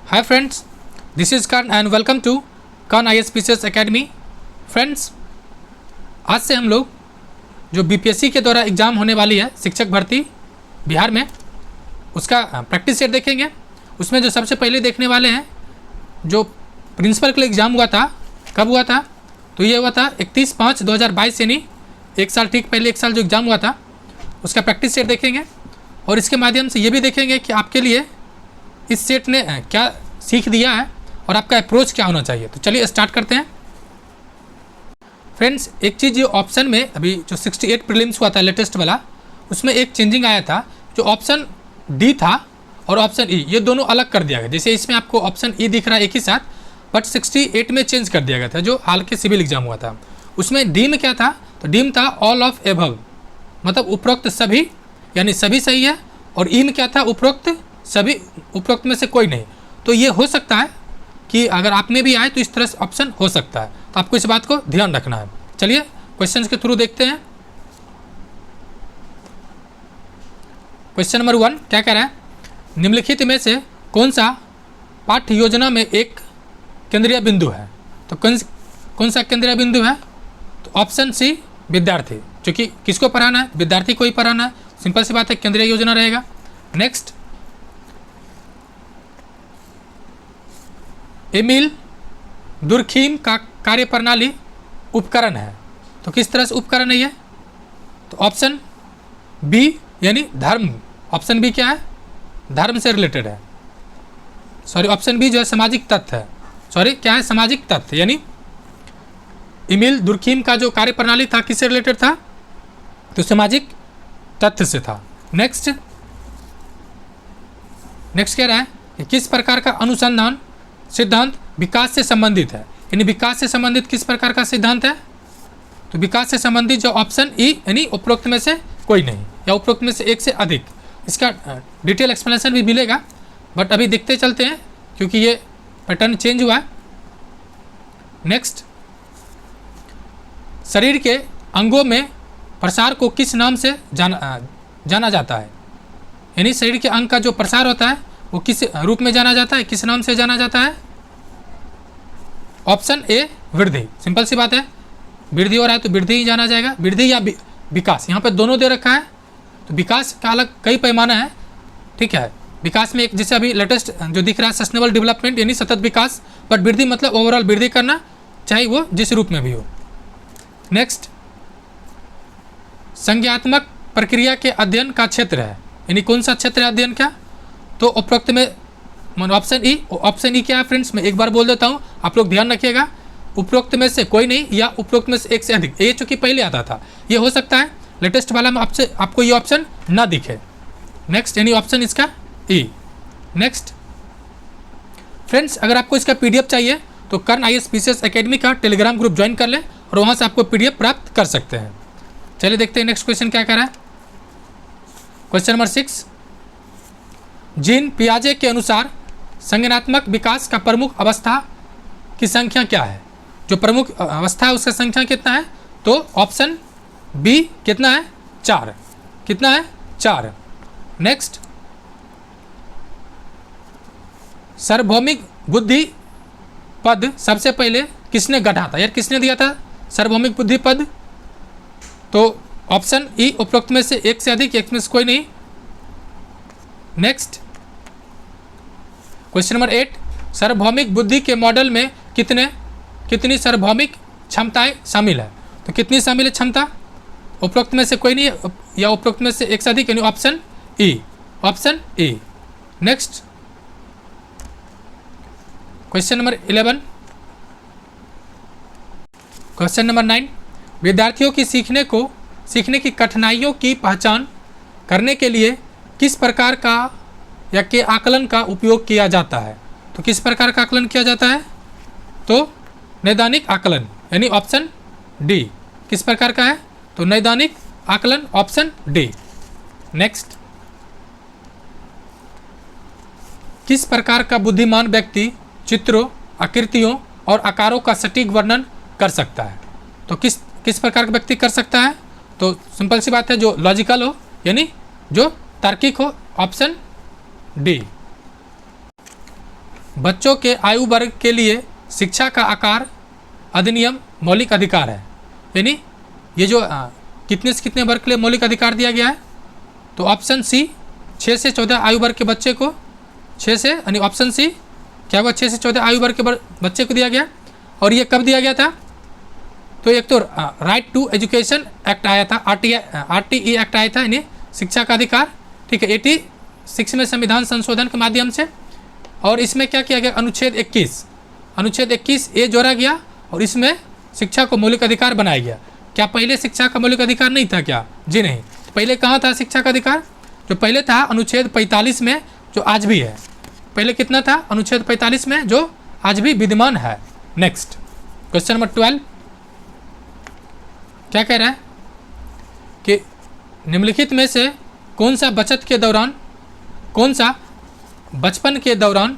Hi friends, this is Karn and welcome to Karn ISPCS academy. Friends, आज से हम लोग जो BPSC के द्वारा एग्ज़ाम होने वाली है शिक्षक भर्ती बिहार में, उसका प्रैक्टिस सेट देखेंगे। उसमें जो सबसे पहले देखने वाले हैं, जो प्रिंसिपल के लिए एग्ज़ाम हुआ था, कब हुआ था? तो ये हुआ था 31/5/2022, यानी एक साल ठीक पहले, एक साल जो एग्ज़ाम हुआ था उसका प्रैक्टिस सेट देखेंगे। और इसके माध्यम से ये भी देखेंगे कि आपके लिए इस सेट ने क्या सीख दिया है और आपका अप्रोच क्या होना चाहिए। तो चलिए स्टार्ट करते हैं। फ्रेंड्स, एक चीज़ जो ऑप्शन में अभी जो 68 प्रीलिम्स हुआ था लेटेस्ट वाला, उसमें एक चेंजिंग आया था। जो ऑप्शन डी था और ऑप्शन ई, ये दोनों अलग कर दिया गया। जैसे इसमें आपको ऑप्शन ई दिख रहा है एक ही साथ, बट 68 में चेंज कर दिया गया था जो हाल के सिविल एग्जाम हुआ था। उसमें डी में क्या था? तो डी में था ऑल ऑफ एबव, मतलब उपरोक्त सभी, यानी सभी सही है। और ई में क्या था? उपरोक्त सभी, उपरोक्त में से कोई नहीं। तो ये हो सकता है कि अगर आप में भी आए तो इस तरह से ऑप्शन हो सकता है, तो आपको इस बात को ध्यान रखना है। चलिए क्वेश्चंस के थ्रू देखते हैं। क्वेश्चन नंबर 1 क्या कह रहा है? निम्नलिखित में से कौन सा पाठ्य योजना में एक केंद्रीय बिंदु है? तो कौन सा केंद्रीय बिंदु है? तो ऑप्शन सी, विद्यार्थी। क्योंकि किसको पढ़ाना है? विद्यार्थी को ही पढ़ाना है। सिंपल सी बात है, केंद्रीय योजना रहेगा। नेक्स्ट, एमिल दुर्खीम का कार्यप्रणाली उपकरण है। तो किस तरह से उपकरण है ये? तो ऑप्शन बी, यानी धर्म। ऑप्शन बी क्या है? धर्म से रिलेटेड है। सॉरी, ऑप्शन बी जो है सामाजिक तथ्य है। सॉरी, क्या है? सामाजिक तथ्य। यानी एमिल दुर्खीम का जो कार्यप्रणाली था किससे रिलेटेड था? तो सामाजिक तथ्य से था। नेक्स्ट कह रहा है कि किस प्रकार का अनुसंधान सिद्धांत विकास से संबंधित है? यानी विकास से संबंधित किस प्रकार का सिद्धांत है? तो विकास से संबंधित जो ऑप्शन ई, यानी उपरोक्त में से कोई नहीं या उपरोक्त में से एक से अधिक। इसका डिटेल एक्सप्लेनेशन भी मिलेगा, बट अभी देखते चलते हैं क्योंकि ये पैटर्न चेंज हुआ है। नेक्स्ट, शरीर के अंगों में प्रसार को किस नाम से जाना जाता है? यानी शरीर के अंग का जो प्रसार होता है वो किस रूप में जाना जाता है, किस नाम से जाना जाता है? ऑप्शन ए, वृद्धि। सिंपल सी बात है, वृद्धि हो रहा है तो वृद्धि ही जाना जाएगा। वृद्धि या विकास, यहाँ पे दोनों दे रखा है। तो विकास का अलग कई पैमाना है, ठीक है। विकास में एक जैसे अभी लेटेस्ट जो दिख रहा है सस्टेनेबल डेवलपमेंट, यानी सतत विकास, बट वृद्धि मतलब ओवरऑल वृद्धि करना, चाहे वो जिस रूप में भी हो। नेक्स्ट, संज्ञात्मक प्रक्रिया के अध्ययन का क्षेत्र है, यानी कौन सा क्षेत्र है अध्ययन का? तो उपरोक्त में ऑप्शन ई। ऑप्शन ई क्या है फ्रेंड्स? मैं एक बार बोल देता हूँ, आप लोग ध्यान रखिएगा। उपरोक्त में से कोई नहीं या उपरोक्त में से एक से अधिक, ये चूंकि पहले आता था, ये हो सकता है लेटेस्ट वाला में आपको ये ऑप्शन ना दिखे। नेक्स्ट, यानी ऑप्शन इसका ई। नेक्स्ट फ्रेंड्स, अगर आपको इसका PDF चाहिए तो कर्ण ISPCS एकेडमी का टेलीग्राम ग्रुप ज्वाइन कर लें और वहाँ से आपको PDF प्राप्त कर सकते हैं। चलिए देखते हैं नेक्स्ट क्वेश्चन क्या कह रहा है। क्वेश्चन नंबर 6, जीन पियाजे के अनुसार संज्ञानात्मक विकास का प्रमुख अवस्था की संख्या क्या है? जो प्रमुख अवस्था है उसका संख्या कितना है? तो ऑप्शन बी कितना है? 4। कितना है? 4। नेक्स्ट, सार्वभौमिक बुद्धि पद सबसे पहले किसने गढ़ा था? यार किसने दिया था सार्वभौमिक बुद्धि पद? तो ऑप्शन ई, उपरोक्त में से एक से अधिक, एक में से कोई नहीं। नेक्स्ट, क्वेश्चन नंबर 8, सार्वभौमिक बुद्धि के मॉडल में कितनी सार्वभौमिक क्षमताएं शामिल है? तो कितनी शामिल है क्षमता? उपरोक्त में से कोई नहीं या उपरोक्त में से एक से अधिक, यानी option E. Option E. Next, question number 11, question number 9, विद्यार्थियों की सीखने की कठिनाइयों की पहचान करने के लिए किस प्रकार का या के आकलन का उपयोग किया जाता है? तो किस प्रकार का आकलन किया जाता है? तो नैदानिक आकलन, यानी ऑप्शन डी। किस प्रकार का है? तो नैदानिक आकलन, ऑप्शन डी। नेक्स्ट, किस प्रकार का बुद्धिमान व्यक्ति चित्रों, आकृतियों और आकारों का सटीक वर्णन कर सकता है? तो किस प्रकार का व्यक्ति कर सकता है? तो सिंपल सी बात है, जो लॉजिकल हो, यानी जो तार्किक हो, ऑप्शन डी। बच्चों के आयु वर्ग के लिए शिक्षा का आकार अधिनियम मौलिक अधिकार है। यानी ये जो कितने से कितने वर्ग के लिए मौलिक अधिकार दिया गया है, तो ऑप्शन सी 6 से 14 आयु वर्ग के बच्चे को 6 से, यानी ऑप्शन सी क्या हुआ, 6 से 14 आयु वर्ग के बच्चे को दिया गया। और ये कब दिया गया था, तो एक तो राइट टू एजुकेशन एक्ट आया था, RTE एक्ट आया था, यानी शिक्षा का अधिकार, ठीक है, 86 में संविधान संशोधन के माध्यम से। और इसमें क्या किया गया, अनुच्छेद 21 ए जोड़ा गया और इसमें शिक्षा को मौलिक अधिकार बनाया गया। क्या पहले शिक्षा का मौलिक अधिकार नहीं था क्या? जी नहीं। पहले कहाँ था शिक्षा का अधिकार? जो पहले था अनुच्छेद 45 में, जो आज भी है। पहले कितना था? अनुच्छेद 45 में, जो आज भी विद्यमान है। नेक्स्ट क्वेश्चन नंबर 12 क्या कह रहा है कि निम्नलिखित में से कौन सा बचपन के दौरान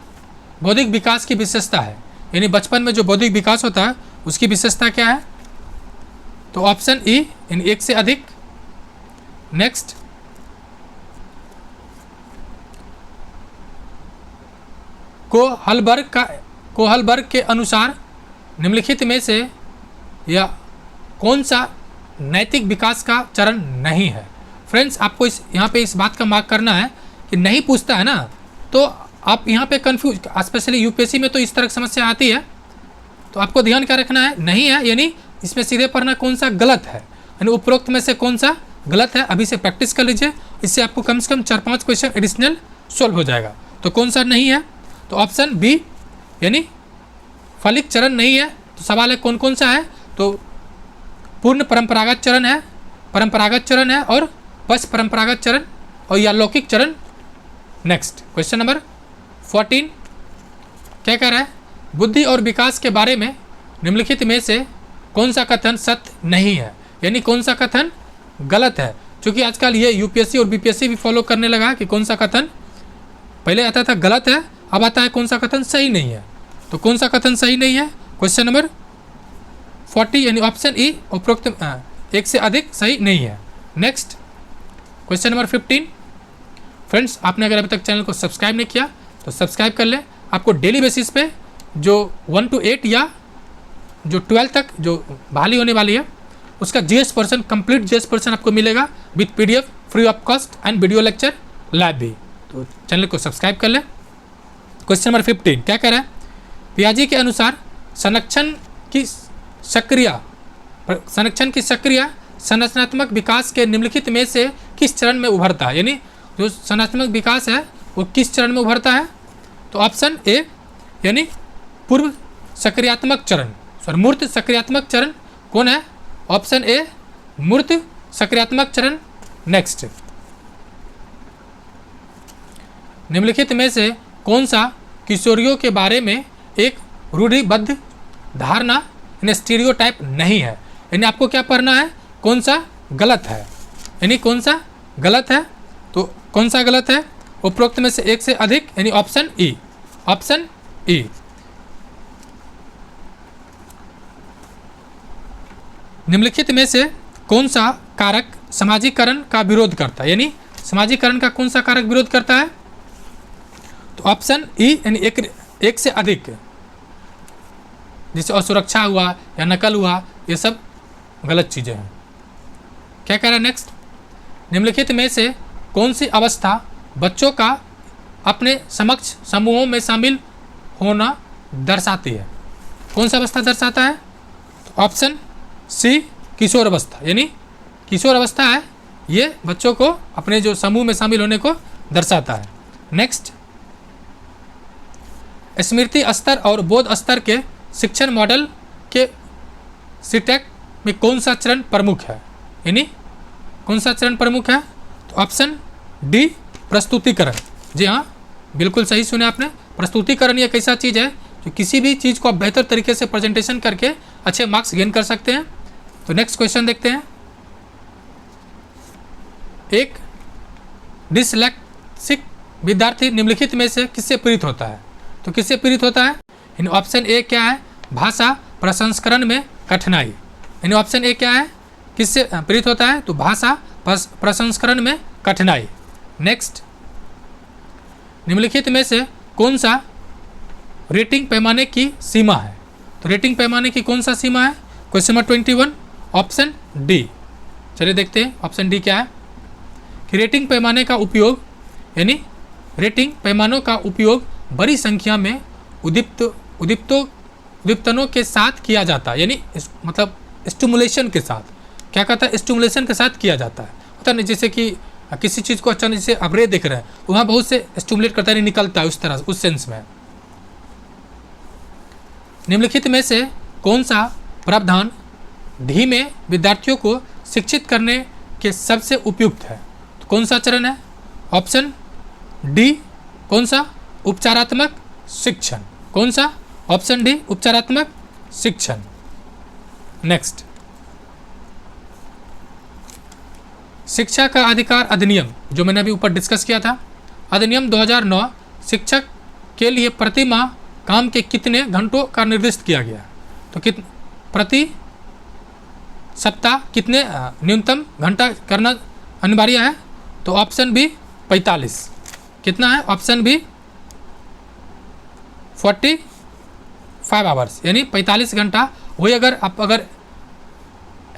बौद्धिक विकास की विशेषता है? यानी बचपन में जो बौद्धिक विकास होता है उसकी विशेषता क्या है? तो ऑप्शन ई, यानी एक से अधिक। नेक्स्ट कोहलबर्ग के अनुसार निम्नलिखित में से या कौन सा नैतिक विकास का चरण नहीं है? फ्रेंड्स, आपको यहाँ पे इस बात का मार्क करना है कि नहीं पूछता है ना, तो आप यहाँ पे कंफ्यूज, स्पेशली यूपीएससी में तो इस तरह की समस्या आती है, तो आपको ध्यान क्या रखना है, नहीं है, यानी इसमें सीधे पढ़ना कौन सा गलत है, यानी उपरोक्त में से कौन सा गलत है। अभी से प्रैक्टिस कर लीजिए, इससे आपको कम से कम 4-5 क्वेश्चन एडिशनल सॉल्व हो जाएगा। तो कौन सा नहीं है? तो ऑप्शन बी, यानी फलित चरण नहीं है। तो सवाल है कौन कौन सा है, तो पूर्ण परंपरागत चरण है और पश्च परंपरागत चरण और या लौकिक चरण। नेक्स्ट क्वेश्चन नंबर 14 क्या कह रहा है, बुद्धि और विकास के बारे में निम्नलिखित में से कौन सा कथन सत्य नहीं है? यानी कौन सा कथन गलत है। क्योंकि आजकल ये यूपीएससी और बीपीएससी भी फॉलो करने लगा कि कौन सा कथन पहले आता था गलत है, अब आता है कौन सा कथन सही नहीं है। तो कौन सा कथन सही नहीं है? क्वेश्चन नंबर 40 यानी ऑप्शन ई, उपरोक्त एक से अधिक सही नहीं है। नेक्स्ट क्वेश्चन नंबर 15 फ्रेंड्स, आपने अगर अभी तक चैनल को सब्सक्राइब नहीं किया तो सब्सक्राइब कर लें। आपको डेली बेसिस पे जो 1 to 8 या जो 12 तक जो बहाली होने वाली है उसका GS person, complete GS person आपको मिलेगा with PDF free of cost and video lecture live भी। तो चैनल को सब्सक्राइब कर लें। क्वेश्चन नंबर 15 क्या कह रहा है, पियाजी के अनुसार संरक्षण की सक्रिय संरचनात्मक विकास के निम्नलिखित में से किस चरण में उभरता है? यानी जो संरचनात्मक विकास है वो किस चरण में उभरता है? तो ऑप्शन ए, यानी पूर्व सक्रियात्मक चरण, मूर्त सक्रियात्मक चरण कौन है? ऑप्शन ए, मूर्त सक्रियात्मक चरण। नेक्स्ट, निम्नलिखित में से कौन सा किशोरियों के बारे में एक रूढ़िबद्ध धारणा यानी स्टीरियोटाइप नहीं है? यानी आपको क्या पढ़ना है, कौन सा गलत है, यानी कौन सा गलत है। तो कौन सा गलत है? उपरोक्त में से एक से अधिक, यानी ऑप्शन ई, ऑप्शन ई। निम्नलिखित में से कौन सा कारक समाजीकरण का विरोध करता है? यानी समाजीकरण का कौन सा कारक विरोध करता है? तो ऑप्शन ई, यानी एक से अधिक, जैसे असुरक्षा हुआ या नकल हुआ, ये सब गलत चीज़ें हैं। क्या कह रहा है नेक्स्ट, निम्नलिखित में से कौन सी अवस्था बच्चों का अपने समक्ष समूहों में शामिल होना दर्शाती है? कौन सा अवस्था दर्शाता है? तो ऑप्शन सी, किशोर अवस्था, यानी किशोर अवस्था है ये बच्चों को अपने जो समूह में शामिल होने को दर्शाता है। नेक्स्ट, स्मृति स्तर और बोध स्तर के शिक्षण मॉडल के सीटेक में कौन सा चरण प्रमुख है? यानी कौन सा चरण प्रमुख है? तो ऑप्शन डी, प्रस्तुतिकरण। जी हाँ, बिल्कुल सही सुने आपने। प्रस्तुतिकरण ये कैसा चीज़ है जो किसी भी चीज़ को आप बेहतर तरीके से प्रेजेंटेशन करके अच्छे मार्क्स गेन कर सकते हैं। तो नेक्स्ट क्वेश्चन देखते हैं, एक डिसलेक्सिक विद्यार्थी निम्नलिखित में से किससे पीड़ित होता है? तो किससे पीड़ित होता है? यानी ऑप्शन ए क्या है, भाषा प्रसंस्करण में कठिनाई। यानी ऑप्शन ए क्या है, किससे पीड़ित होता है? तो भाषा प्रसंस्करण में कठिनाई। नेक्स्ट, निम्नलिखित में से कौन सा रेटिंग पैमाने की सीमा है। तो रेटिंग पैमाने की कौन सा सीमा है? Question number 21 option D. चलिए देखते हैं ऑप्शन डी क्या है कि रेटिंग पैमाने का उपयोग यानी रेटिंग पैमानों का उपयोग बड़ी संख्या में उद्दीपनों के साथ किया जाता है, यानी मतलब स्टिमुलेशन के साथ। क्या कहता है? स्टिमुलेशन के साथ किया जाता है। होता नहीं जैसे कि किसी चीज़ को अचानक जैसे आप रे देख रहे हैं तो वहाँ बहुत से स्टिमुलेट करता है, निकलता है उस तरह उस सेंस में। निम्नलिखित में से कौन सा प्रावधान धीमे विद्यार्थियों को शिक्षित करने के सबसे उपयुक्त है? तो कौन सा चरण है? ऑप्शन डी कौन सा? उपचारात्मक शिक्षण। कौन सा? ऑप्शन डी उपचारात्मक शिक्षण। नेक्स्ट, शिक्षा का अधिकार अधिनियम जो मैंने अभी ऊपर डिस्कस किया था, अधिनियम 2009 शिक्षक के लिए प्रति माह काम के कितने घंटों का निर्दिष्ट किया गया? तो प्रति सप्ताह कितने न्यूनतम घंटा करना अनिवार्य है? तो ऑप्शन बी 45। कितना है? ऑप्शन बी 45 आवर्स, यानी 45 घंटा। वही अगर आप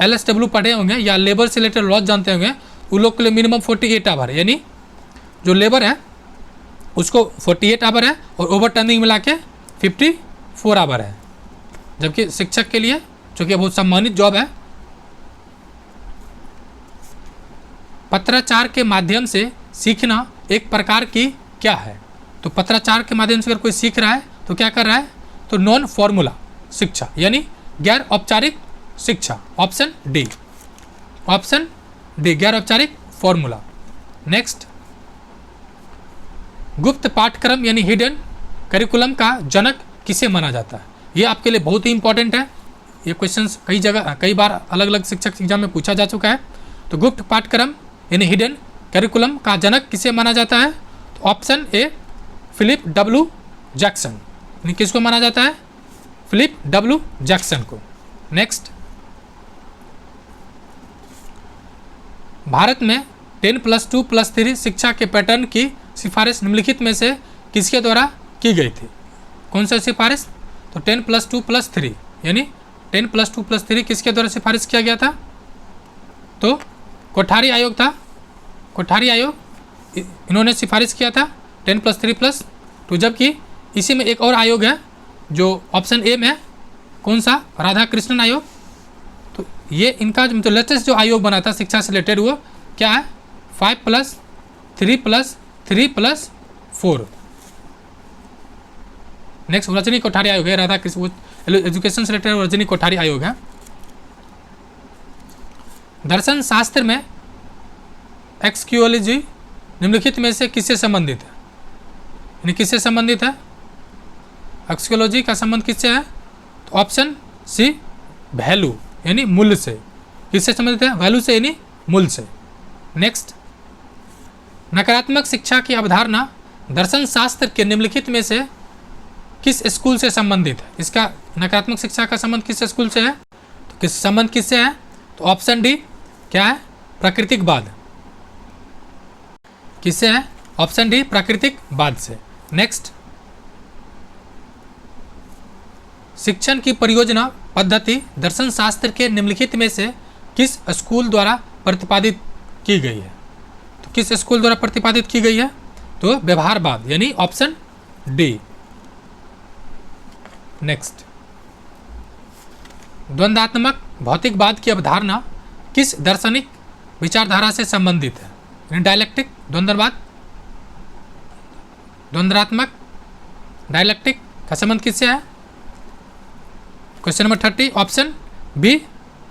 LSW पढ़े होंगे या लेबर से रिलेटेड लॉज जानते होंगे, उन लोग के लिए मिनिमम 48 आवर है, यानी जो लेबर है उसको 48 आवर है और ओवर टाइमिंग मिला के 54 आवर है। जबकि शिक्षक के लिए जो कि बहुत सम्मानित जॉब है, पत्राचार के माध्यम से सीखना एक प्रकार की क्या है? तो पत्राचार के माध्यम से अगर कोई सीख रहा है तो क्या कर रहा है? तो नॉन फॉर्मूला शिक्षा, यानी गैर औपचारिक शिक्षा। ऑप्शन डी, ऑप्शन डी गैर औपचारिक फॉर्मूला। नेक्स्ट, गुप्त पाठ्यक्रम यानी हिडन करिकुलम का जनक किसे माना जाता है? ये आपके लिए बहुत ही इंपॉर्टेंट है। ये क्वेश्चंस कई बार अलग अलग शिक्षक एग्जाम में पूछा जा चुका है। तो गुप्त पाठ्यक्रम यानी हिडन करिकुलम का जनक किसे माना जाता है? तो option A Philip W. Jackson. यानी किसको माना जाता है? Philip W. जैक्सन को। नेक्स्ट, भारत में 10+2+3 शिक्षा के पैटर्न की सिफारिश निम्नलिखित में से किसके द्वारा की गई थी? कौन सा सिफारिश? तो 10+2+3 यानी 10+2+3 किसके द्वारा सिफारिश किया गया था? तो कोठारी आयोग था। कोठारी आयोग इन्होंने सिफारिश किया था 10+3+2, जबकि इसी में एक और आयोग है जो ऑप्शन ए में है। कौन सा? राधा कृष्णन आयोग। तो ये इनका जो लेटेस्ट जो आयोग बना था शिक्षा से रिलेटेड वो क्या है? 5+3+3+4। नेक्स्ट रजनी कोठारी आयोग है। राधा कृष्ण एजुकेशन से रिलेटेड रजनी कोठारी आयोग है। दर्शन शास्त्र में एक्सक्यूलॉजी निम्नलिखित में से किससे संबंधित है? यानी किससे संबंधित है? एक्सक्यूलॉजी का संबंध किससे है? तो ऑप्शन सी वैल्यू यानी मूल्य से। किससे संबंधित है? वैल्यू से यानी मूल्य से। नेक्स्ट, नकारात्मक शिक्षा की अवधारणा दर्शन शास्त्र के निम्नलिखित में से किस स्कूल से संबंधित है? इसका नकारात्मक शिक्षा का संबंध किस स्कूल से है? तो किस संबंध किससे है? तो ऑप्शन डी क्या है? प्राकृतिकवाद। किससे है? ऑप्शन डी प्राकृतिकवाद से। नेक्स्ट, शिक्षण की परियोजना पद्धति दर्शन शास्त्र के निम्नलिखित में से किस स्कूल द्वारा प्रतिपादित की गई है? तो किस स्कूल द्वारा प्रतिपादित की गई है? तो व्यवहारवाद यानी ऑप्शन डी। नेक्स्ट, द्वंद्वात्मक भौतिकवाद की अवधारणा किस दार्शनिक विचारधारा से संबंधित है? यानी डायलेक्टिक द्वंद्ववाद, द्वंद्वात्मक डायलेक्टिक का संबंध किससे है? क्वेश्चन नंबर 30 ऑप्शन बी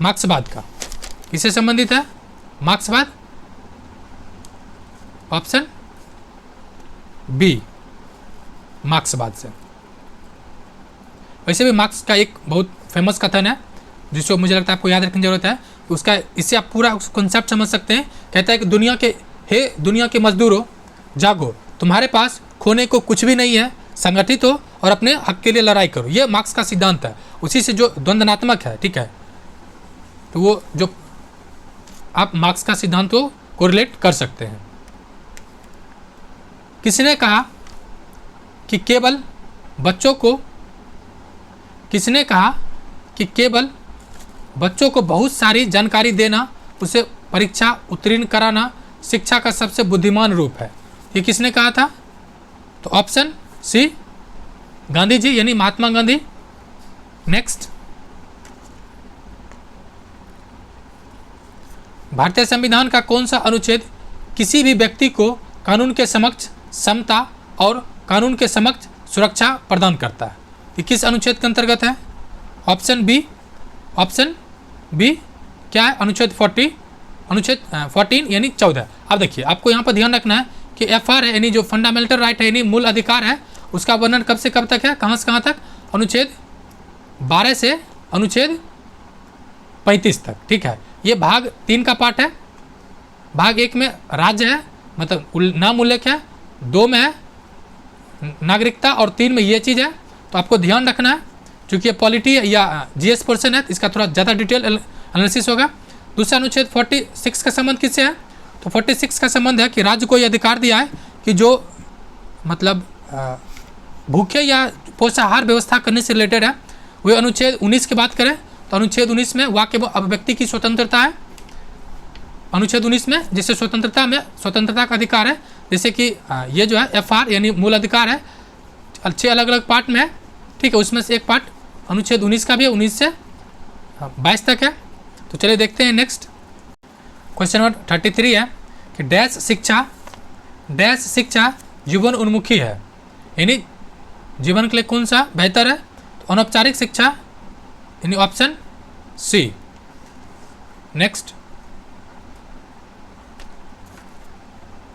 मार्क्सवाद का। किससे संबंधित है? मार्क्सवाद। ऑप्शन बी मार्क्सवाद से। वैसे भी मार्क्स का एक बहुत फेमस कथन है जिसको मुझे लगता है आपको याद रखने की जरूरत है। उसका इससे आप पूरा कॉन्सेप्ट समझ सकते हैं। कहता है कि दुनिया के मजदूरों जागो, तुम्हारे पास खोने को कुछ भी नहीं है, संगठित हो और अपने हक के लिए लड़ाई करो। ये मार्क्स का सिद्धांत है। उसी से जो द्वंद्वात्मक है, ठीक है, तो वो जो आप मार्क्स का सिद्धांत को कोरिलेट कर सकते हैं। किसने कहा कि केवल बच्चों को किसने कहा कि केवल बच्चों को बहुत सारी जानकारी देना, उसे परीक्षा उत्तीर्ण कराना शिक्षा का सबसे बुद्धिमान रूप है? ये किसने कहा था? तो ऑप्शन सी गांधी जी यानी महात्मा गांधी। नेक्स्ट, भारतीय संविधान का कौन सा अनुच्छेद किसी भी व्यक्ति को कानून के समक्ष समता और कानून के समक्ष सुरक्षा प्रदान करता है? ये किस अनुच्छेद के अंतर्गत है? ऑप्शन बी क्या है? अनुच्छेद 14 यानी 14। अब देखिए, आपको यहाँ पर ध्यान रखना है कि FR है यानी जो फंडामेंटल राइट है यानी मूल अधिकार है, उसका वर्णन कब से कब तक है, कहाँ से कहाँ तक? अनुच्छेद 12 से अनुच्छेद 35 तक। ठीक है, ये भाग 3 का पार्ट है। भाग 1 में राज्य है, मतलब नाम उल्लेख है, 2 में है नागरिकता और 3 में ये चीज़ है। तो आपको ध्यान रखना है, चूँकि ये पॉलिटी या GS पोर्शन है, इसका थोड़ा ज़्यादा डिटेल एनालिसिस होगा। दूसरा अनुच्छेद 46 का संबंध किससे है? तो 46 का संबंध है कि राज्य को यह अधिकार दिया है कि जो मतलब भूखे या पोषाहार व्यवस्था करने से रिलेटेड है। वही अनुच्छेद 19 की बात करें तो अनुच्छेद 19 में वाक्य अभिव्यक्ति की स्वतंत्रता है। अनुच्छेद 19 में जैसे स्वतंत्रता का अधिकार है, जैसे कि ये जो है FR यानी मूल अधिकार है, 6 अलग अलग पार्ट में है। ठीक है, उसमें से एक पार्ट अनुच्छेद 19 का भी है, 19 से 22 तक है। तो चलिए देखते हैं नेक्स्ट क्वेश्चन नंबर 33 है कि डैश शिक्षा जीवन उन्मुखी है, यानी जीवन के लिए कौन सा बेहतर है? तो अनौपचारिक शिक्षा यानी ऑप्शन सी। नेक्स्ट,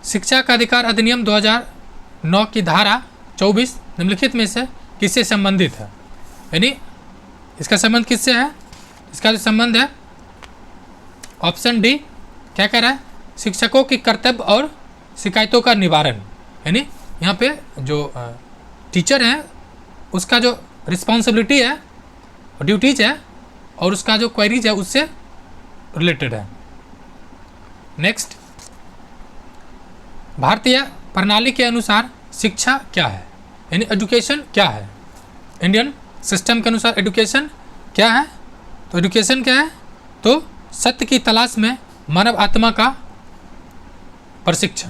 शिक्षा का अधिकार अधिनियम 2009 की धारा 24 निम्नलिखित में से किससे संबंधित है? यानी इसका संबंध किससे है? इसका जो संबंध है ऑप्शन डी, क्या कह रहा है? शिक्षकों की कर्तव्य और शिकायतों का निवारण, यानी यहाँ पे जो टीचर है उसका जो रिस्पॉन्सिबिलिटी है, ड्यूटीज है और उसका जो क्वेरीज है उससे रिलेटेड है। नेक्स्ट, भारतीय प्रणाली के अनुसार शिक्षा क्या है, यानी एजुकेशन क्या है? इंडियन सिस्टम के अनुसार एजुकेशन क्या है? तो एजुकेशन क्या है? तो सत्य की तलाश में मानव आत्मा का प्रशिक्षण।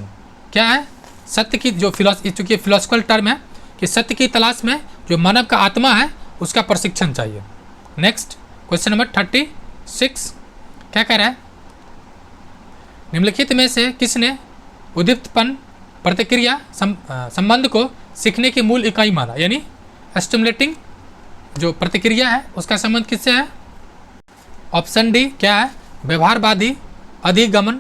क्या है? सत्य की जो चूँकि फिलोसफिकल टर्म है कि सत्य की तलाश में जो मानव का आत्मा है उसका प्रशिक्षण चाहिए। नेक्स्ट, क्वेश्चन नंबर 36 क्या कह रहा है? निम्नलिखित में से किसने उद्दीप्तपन प्रतिक्रिया संबंध को सीखने की मूल इकाई माना? यानी स्टिमुलेटिंग जो प्रतिक्रिया है उसका संबंध किससे है? ऑप्शन डी क्या है? व्यवहारवादी अधिगम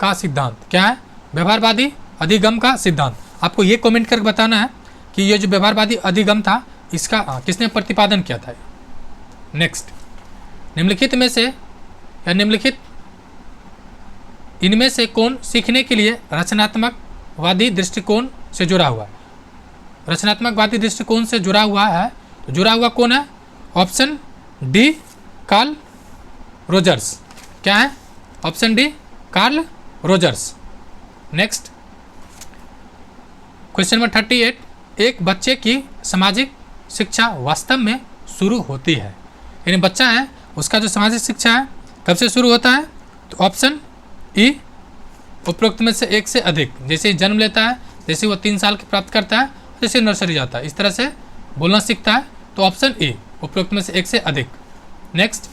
का सिद्धांत। क्या है? व्यवहारवादी अधिगम का सिद्धांत। आपको ये कमेंट करके बताना है कि ये जो व्यवहारवादी अधिगम था इसका किसने प्रतिपादन किया था। नेक्स्ट, निम्नलिखित में से या निम्नलिखित इनमें से कौन सीखने के लिए रचनात्मकवादी दृष्टिकोण से जुड़ा हुआ है? रचनात्मकवादी दृष्टिकोण से जुड़ा हुआ है, तो जुड़ा हुआ कौन है? Option D Carl Rogers. क्या है? Option D Carl Rogers. Next, question number 38, एक बच्चे की सामाजिक शिक्षा वास्तव में शुरू होती है, यानी बच्चा है उसका जो सामाजिक शिक्षा है कब से शुरू होता है? तो ऑप्शन ई उपरोक्त में से एक से अधिक। जैसे ही जन्म लेता है, जैसे वो 3 साल की प्राप्त करता है, जैसे नर्सरी जाता है, इस तरह से बोलना सीखता है, तो ऑप्शन ए उपरोक्त में से एक से अधिक। नेक्स्ट,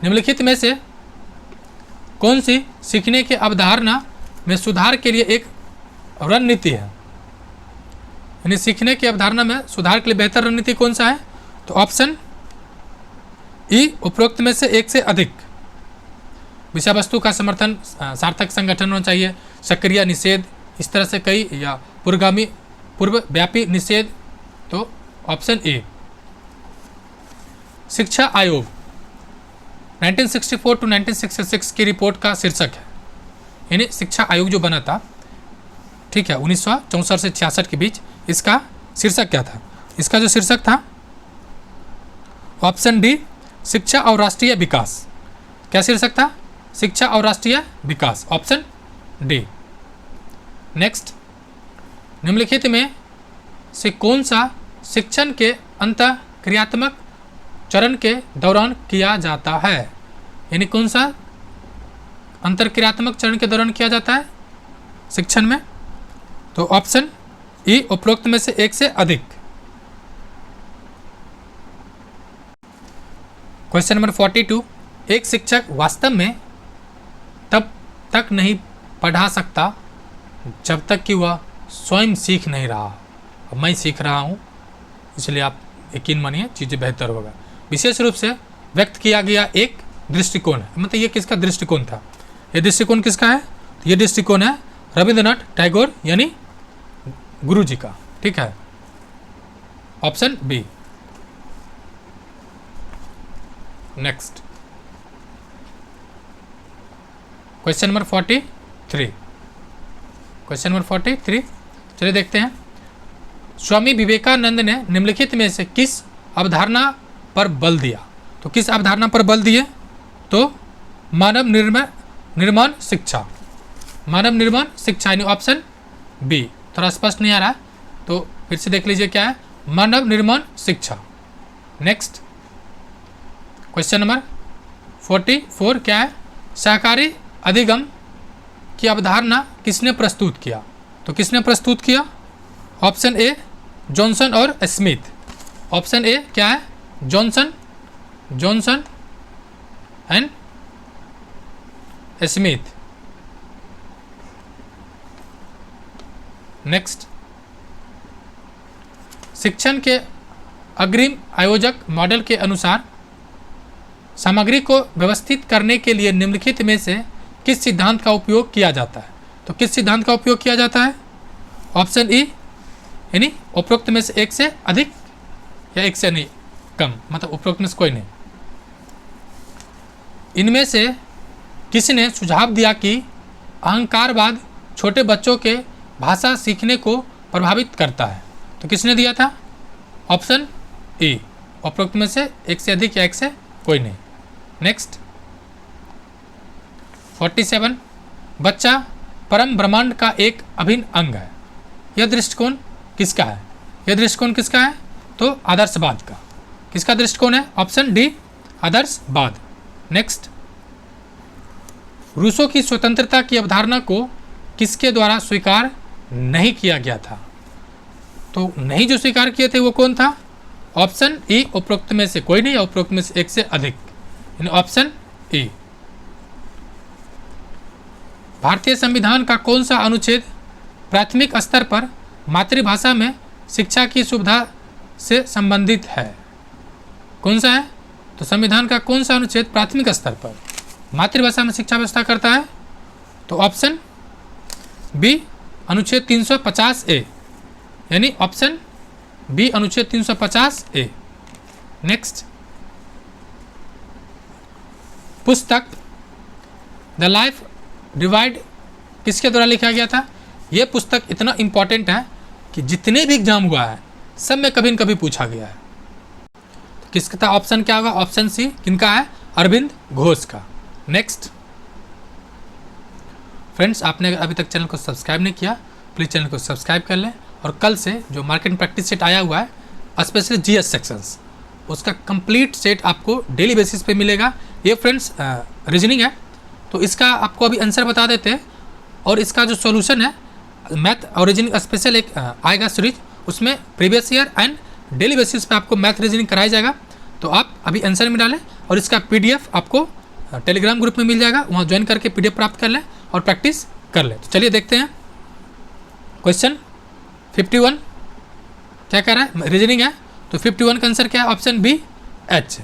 निम्नलिखित में से कौन सी सीखने की अवधारणा में सुधार के लिए एक रणनीति है? यानी सीखने की अवधारणा में सुधार के लिए बेहतर रणनीति कौन सा है? तो ऑप्शन ई उपरोक्त में से एक से अधिक। विषय वस्तु का समर्थन, सार्थक संगठन होना चाहिए, सक्रिय निषेध, इस तरह से कई, या पूर्वव्यापी निषेध, तो ऑप्शन ए। शिक्षा आयोग 1964 टू 1966 की रिपोर्ट का शीर्षक है, यानी शिक्षा आयोग जो बना था, ठीक है, 1964 से 66 के बीच, इसका शीर्षक क्या था? इसका जो शीर्षक था ऑप्शन डी शिक्षा और राष्ट्रीय विकास। क्या शीर्षक था? शिक्षा और राष्ट्रीय विकास, ऑप्शन डी। नेक्स्ट, निम्नलिखित में से कौन सा शिक्षण के अंतःक्रियात्मक चरण के दौरान किया जाता है? यानी कौन सा अंतरक्रियात्मक चरण के दौरान किया जाता है शिक्षण में? तो ऑप्शन ई उपरोक्त में से एक से अधिक। क्वेश्चन नंबर 42, एक शिक्षक वास्तव में तब तक नहीं पढ़ा सकता जब तक कि वह स्वयं सीख नहीं रहा। अब मैं सीख रहा हूँ, इसलिए आप यकीन मानिए चीज़ें बेहतर होगा। विशेष रूप से व्यक्त किया गया एक दृष्टिकोण है, मतलब ये किसका दृष्टिकोण था? ये दृष्टिकोण किसका है? तो ये दृष्टिकोण है रविंद्रनाथ टैगोर यानी गुरु जी का। ठीक है, option B. Next question number 43। Question number 43 चलिए देखते हैं। स्वामी विवेकानंद ने निम्नलिखित में से किस अवधारणा पर बल दिया? तो किस अवधारणा पर बल दिए? तो मानव निर्माण शिक्षा। मानव निर्माण शिक्षा यानी ऑप्शन बी। थोड़ा स्पष्ट नहीं आ रहा तो फिर से देख लीजिए क्या है, मानव निर्माण शिक्षा। नेक्स्ट क्वेश्चन नंबर 44 क्या है? सहकारी अधिगम की अवधारणा किसने प्रस्तुत किया? तो किसने प्रस्तुत किया? ऑप्शन ए जॉनसन और स्मिथ। ऑप्शन ए क्या है? Johnson and Smith. नेक्स्ट शिक्षण के अग्रिम आयोजक मॉडल के अनुसार सामग्री को व्यवस्थित करने के लिए निम्नलिखित में से किस सिद्धांत का उपयोग किया जाता है? तो किस सिद्धांत का उपयोग किया जाता है? ऑप्शन ई यानी उपरोक्त में से एक से अधिक या एक से नहीं कम, मतलब उपरोक्त में से कोई नहीं। इनमें से किसने सुझाव दिया कि अहंकारवाद छोटे बच्चों के भाषा सीखने को प्रभावित करता है? तो किसने दिया था? ऑप्शन ई उपरोक्त में से एक से अधिक या एक से कोई नहीं। नेक्स्ट 47 बच्चा परम ब्रह्मांड का एक अभिन्न अंग है। यह दृष्टिकोण किसका है? यह दृष्टिकोण किसका है? तो आदर्शवाद का। किसका दृष्टिकोण है? ऑप्शन डी आदर्शवाद। नेक्स्ट रूसों की स्वतंत्रता की अवधारणा को किसके द्वारा स्वीकार नहीं किया गया था? तो नहीं जो स्वीकार किए थे वो कौन था? ऑप्शन ई उपरोक्त में से कोई नहीं या उपरोक्त में से एक से अधिक, यानी ऑप्शन ई। भारतीय संविधान का कौन सा अनुच्छेद प्राथमिक स्तर पर मातृभाषा में शिक्षा की सुविधा से संबंधित है? कौन सा है? तो संविधान का कौन सा अनुच्छेद प्राथमिक स्तर पर मातृभाषा में शिक्षा व्यवस्था करता है? तो ऑप्शन बी अनुच्छेद 350 ए, यानी ऑप्शन बी अनुच्छेद 350 ए। नेक्स्ट पुस्तक द लाइफ डिवाइड किसके द्वारा लिखा गया था? यह पुस्तक इतना इंपॉर्टेंट है कि जितने भी एग्जाम हुआ है सब में कभी न कभी पूछा गया है। तो किसका था? ऑप्शन क्या होगा? Option C. किनका है? अरविंद घोष का। नेक्स्ट फ्रेंड्स, आपने अभी तक चैनल को सब्सक्राइब नहीं किया, प्लीज़ चैनल को सब्सक्राइब कर लें। और कल से जो मार्केट प्रैक्टिस सेट आया हुआ है स्पेशली जीएस सेक्शंस, उसका कंप्लीट सेट आपको डेली बेसिस पे मिलेगा। ये फ्रेंड्स रीजनिंग है, तो इसका आपको अभी आंसर बता देते हैं। और इसका जो सॉल्यूशन है मैथ और रीजनिंग स्पेशल एक आएगा सीरीज, उसमें previous year and daily basis पे आपको मैथ रीजनिंग कराया जाएगा। तो आप अभी आंसर में डालें और इसका पीडीएफ आपको टेलीग्राम ग्रुप में मिल जाएगा, वहाँ ज्वाइन करके पीडीएफ प्राप्त कर लें और प्रैक्टिस कर लें। तो चलिए देखते हैं क्वेश्चन 51 क्या कह रहा है? रीजनिंग है, तो 51 का आंसर क्या है? Option B H.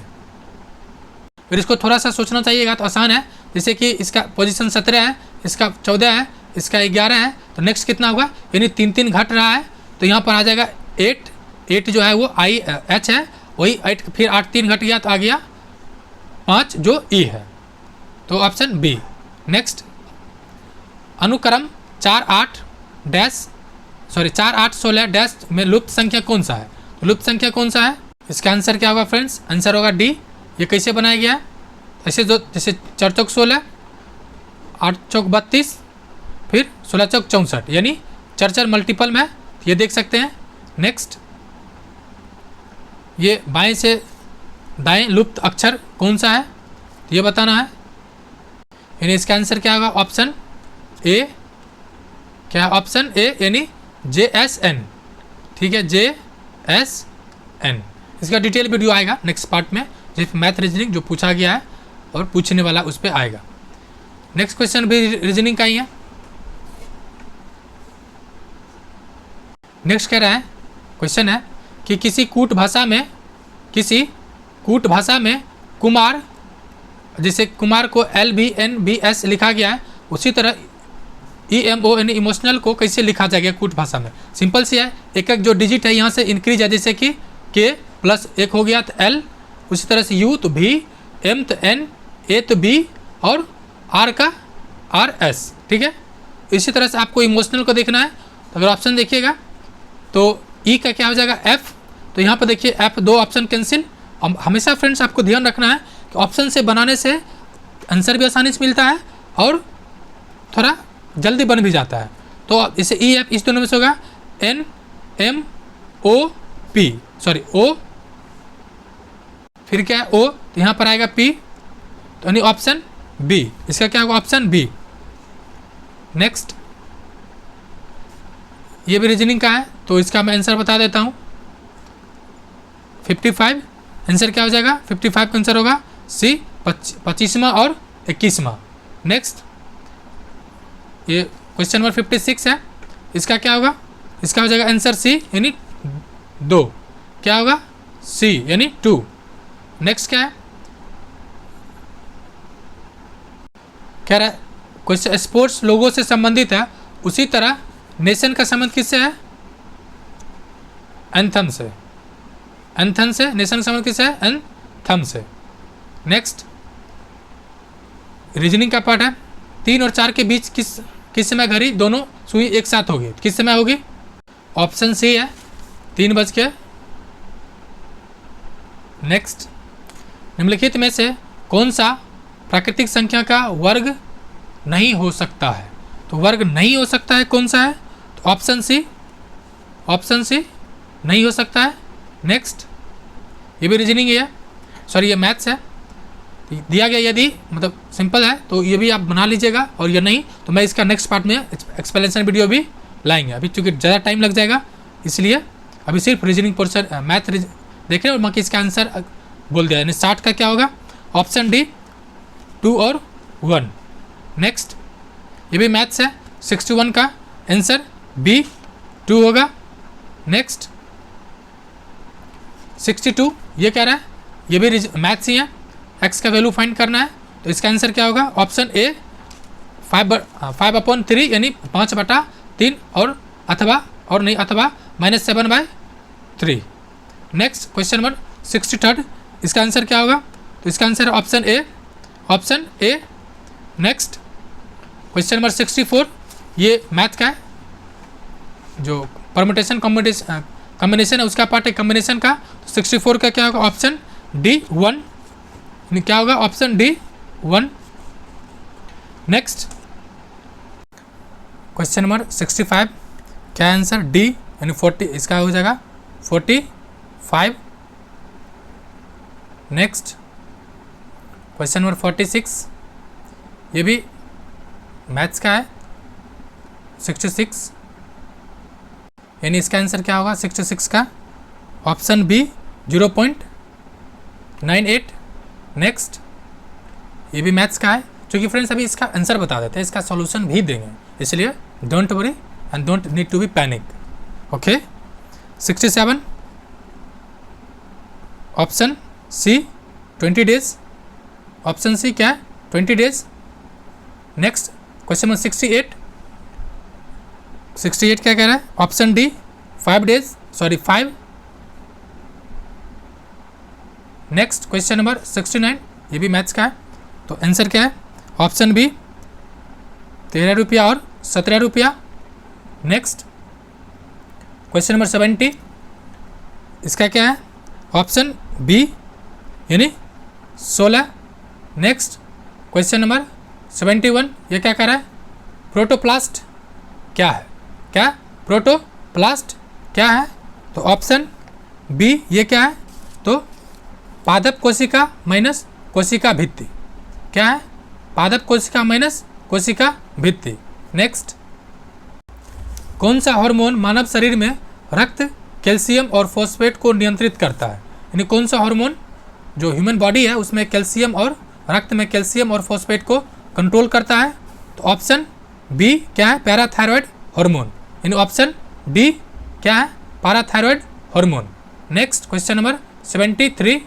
फिर इसको थोड़ा सा सोचना चाहिएगा, तो आसान है। जैसे कि इसका पोजीशन 17 है, इसका 14 है, इसका 11 है, तो नेक्स्ट कितना होगा? यानी 3 घट रहा है, तो यहाँ पर आ जाएगा 8 जो है वो आई एच है, वही 8 फिर 8 3 घट गया तो आ गया 5 जो ई है, तो ऑप्शन बी। नेक्स्ट अनुक्रम 4 8 16 डैश में लुप्त संख्या कौन सा है? तो लुप्त संख्या कौन सा है? इसका आंसर क्या होगा फ्रेंड्स? आंसर होगा डी। ये कैसे बनाया गया है? ऐसे जो जैसे 4 चौक 16, 8 चौक 32, फिर 16 चौक 64, यानी 4 मल्टीपल में ये देख सकते हैं नेक्स्ट, ये बाएं से दाएं लुप्त अक्षर कौन सा है, तो ये बताना है। यानी इसका आंसर क्या होगा, ऑप्शन ए। क्या, ऑप्शन ए यानी JSN। ठीक है, JSN। इसका डिटेल वीडियो आएगा नेक्स्ट पार्ट में, जिस मैथ रीजनिंग जो पूछा गया है और पूछने वाला उस पर आएगा। नेक्स्ट क्वेश्चन भी रीजनिंग का ही है। नेक्स्ट कह रहा है, क्वेश्चन है कि किसी कूट भाषा में कुमार, जैसे कुमार को LBNBS लिखा गया है, उसी तरह EMO यानी इमोशनल को कैसे लिखा जाएगा कूट भाषा में। सिंपल सी है, एक एक जो डिजिट है यहाँ से इंक्रीज है, जैसे कि K प्लस एक हो गया तो L, उसी तरह से U तो V, M तो N, A तो B और R का RS। ठीक है, इसी तरह से आपको इमोशनल को देखना है। तो अगर ऑप्शन देखिएगा तो E का क्या हो जाएगा, F। तो यहाँ पर देखिए F, दो ऑप्शन कैंसिल। हमेशा फ्रेंड्स आपको ध्यान रखना है कि ऑप्शन से बनाने से आंसर भी आसानी से मिलता है और थोड़ा जल्दी बन भी जाता है। तो इसे EF इस दोनों में से होगा NMOP, सॉरी O, फिर क्या है O, तो यहाँ पर आएगा P, तो यानी ऑप्शन B। इसका क्या होगा, ऑप्शन B। नेक्स्ट, ये भी रीजनिंग का है, तो इसका मैं आंसर बता देता हूँ। 55 आंसर क्या हो जाएगा, 55 का आंसर होगा C, 25वां और 21वां। नेक्स्ट, ये क्वेश्चन नंबर 56 है, इसका क्या होगा, इसका हो जाएगा आंसर C यानी 2। क्या होगा, C यानी 2। नेक्स्ट क्या है, कह रहा है क्वेश्चन स्पोर्ट्स लोगों से संबंधित है, उसी तरह नेशन का संबंध किससे है, एंथम से। एंथम से नेशन का संबंध किससे है, एंथम से। नेक्स्ट, रीजनिंग का पार्ट है, 3 और 4 के बीच किस समय घड़ी दोनों सुई एक साथ होगी, किस समय होगी, ऑप्शन C है 3 बज के। नेक्स्ट, निम्नलिखित में से कौन सा प्राकृतिक संख्या का वर्ग नहीं हो सकता है, तो वर्ग नहीं हो सकता है कौन सा है, तो ऑप्शन C, ऑप्शन C नहीं हो सकता है। नेक्स्ट, ये भी रीजनिंग है, सॉरी ये मैथ्स है, दिया गया यदि मतलब सिंपल है तो ये भी आप बना लीजिएगा, और ये नहीं तो मैं इसका नेक्स्ट पार्ट में एक्सप्लेनेशन वीडियो भी लाएंगे। अभी चूँकि ज़्यादा टाइम लग जाएगा, इसलिए अभी सिर्फ रीजनिंग पोर्शन मैथ देख रहे हैं और बाकी इसका आंसर बोल दिया। यानी 60 का क्या होगा, ऑप्शन D 2 और 1। नेक्स्ट, ये भी मैथ्स है, 61 का आंसर B 2 होगा। नेक्स्ट, 62 ये कह रहा है, ये भी मैथ्स ही है, x का वैल्यू फाइंड करना है, तो इसका आंसर क्या होगा, ऑप्शन A 5/3 यानी 5/3 और अथवा और नहीं अथवा -7/3। नेक्स्ट, क्वेश्चन नंबर 63, इसका आंसर क्या होगा, तो इसका answer option A, option A। Next, question number 64, ये मैथ का है, जो परमुटेशन कॉम्बिनेशन है उसका पार्ट है, कॉम्बिनेशन का। 64 का क्या होगा, ऑप्शन D 1, क्या होगा, option D 1। Next, question number 65, क्या आंसर D यानी 40, इसका हो जाएगा 45। नेक्स्ट, क्वेश्चन नंबर 46, ये भी मैथ्स का है, 66 यानी इसका आंसर क्या होगा, 66 का ऑप्शन B 0.98। नेक्स्ट, ये भी मैथ्स का है, क्योंकि फ्रेंड्स अभी इसका आंसर बता देते हैं, इसका सॉल्यूशन भी देंगे, इसलिए don't worry and don't need to be panic. Okay, 67 option C 20 days, option C क्या है, 20 डेज। नेक्स्ट, क्वेश्चन नंबर 68 क्या कह रहा है, option D 5 days, sorry 5। Next, question number 69, ये भी मैथ्स का है, तो आंसर क्या है, ऑप्शन B 13 रुपया और 17 रुपया। नेक्स्ट, क्वेश्चन नंबर 70, इसका क्या है, ऑप्शन B यानी 16। नेक्स्ट, क्वेश्चन नंबर 71, ये क्या कह रहा है, प्रोटोप्लास्ट क्या है, क्या प्रोटोप्लास्ट क्या है, तो ऑप्शन बी ये क्या है, तो पादप कोशिका माइनस कोशिका भित्ति, क्या है, पादप कोशिका माइनस कोशिका भित्ति। नेक्स्ट, कौन सा हार्मोन मानव शरीर में रक्त, कैल्शियम और फॉस्फेट को नियंत्रित करता है, यानी कौन सा हार्मोन जो ह्यूमन बॉडी है उसमें कैल्शियम और रक्त में कैल्शियम और फॉस्फेट को कंट्रोल करता है, तो ऑप्शन बी क्या है, पैराथायरॉयड हार्मोन, यानी ऑप्शन डी क्या है, parathyroid hormone. Next question number 73,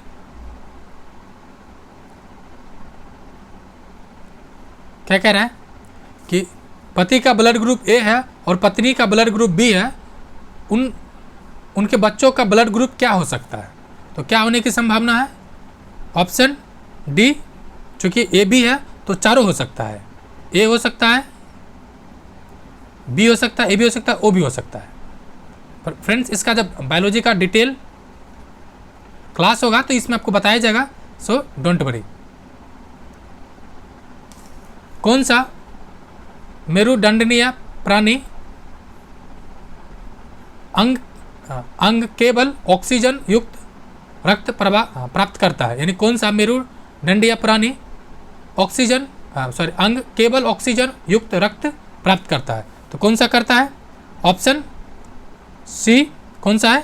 क्या कह रहा है कि पति का ब्लड ग्रुप ए है और पत्नी का ब्लड ग्रुप बी है, उनके बच्चों का ब्लड ग्रुप क्या हो सकता है, तो क्या होने की संभावना है, ऑप्शन डी, चूंकि ए बी है तो चारों हो सकता है, ए हो सकता है, बी हो सकता है, ए भी हो सकता है, ओ भी हो सकता है। पर फ्रेंड्स इसका जब बायोलॉजी का डिटेल क्लास होगा तो इसमें आपको बताया जाएगा, सो डोंट वरी। कौन सा मेरुदंडनीय प्राणी अंग केवल ऑक्सीजन युक्त रक्त प्रवाह प्राप्त करता है, यानी कौन सा मेरुदंडीय प्राणी अंग केवल ऑक्सीजन युक्त रक्त प्राप्त करता है, तो कौन सा करता है, ऑप्शन सी कौन सा है,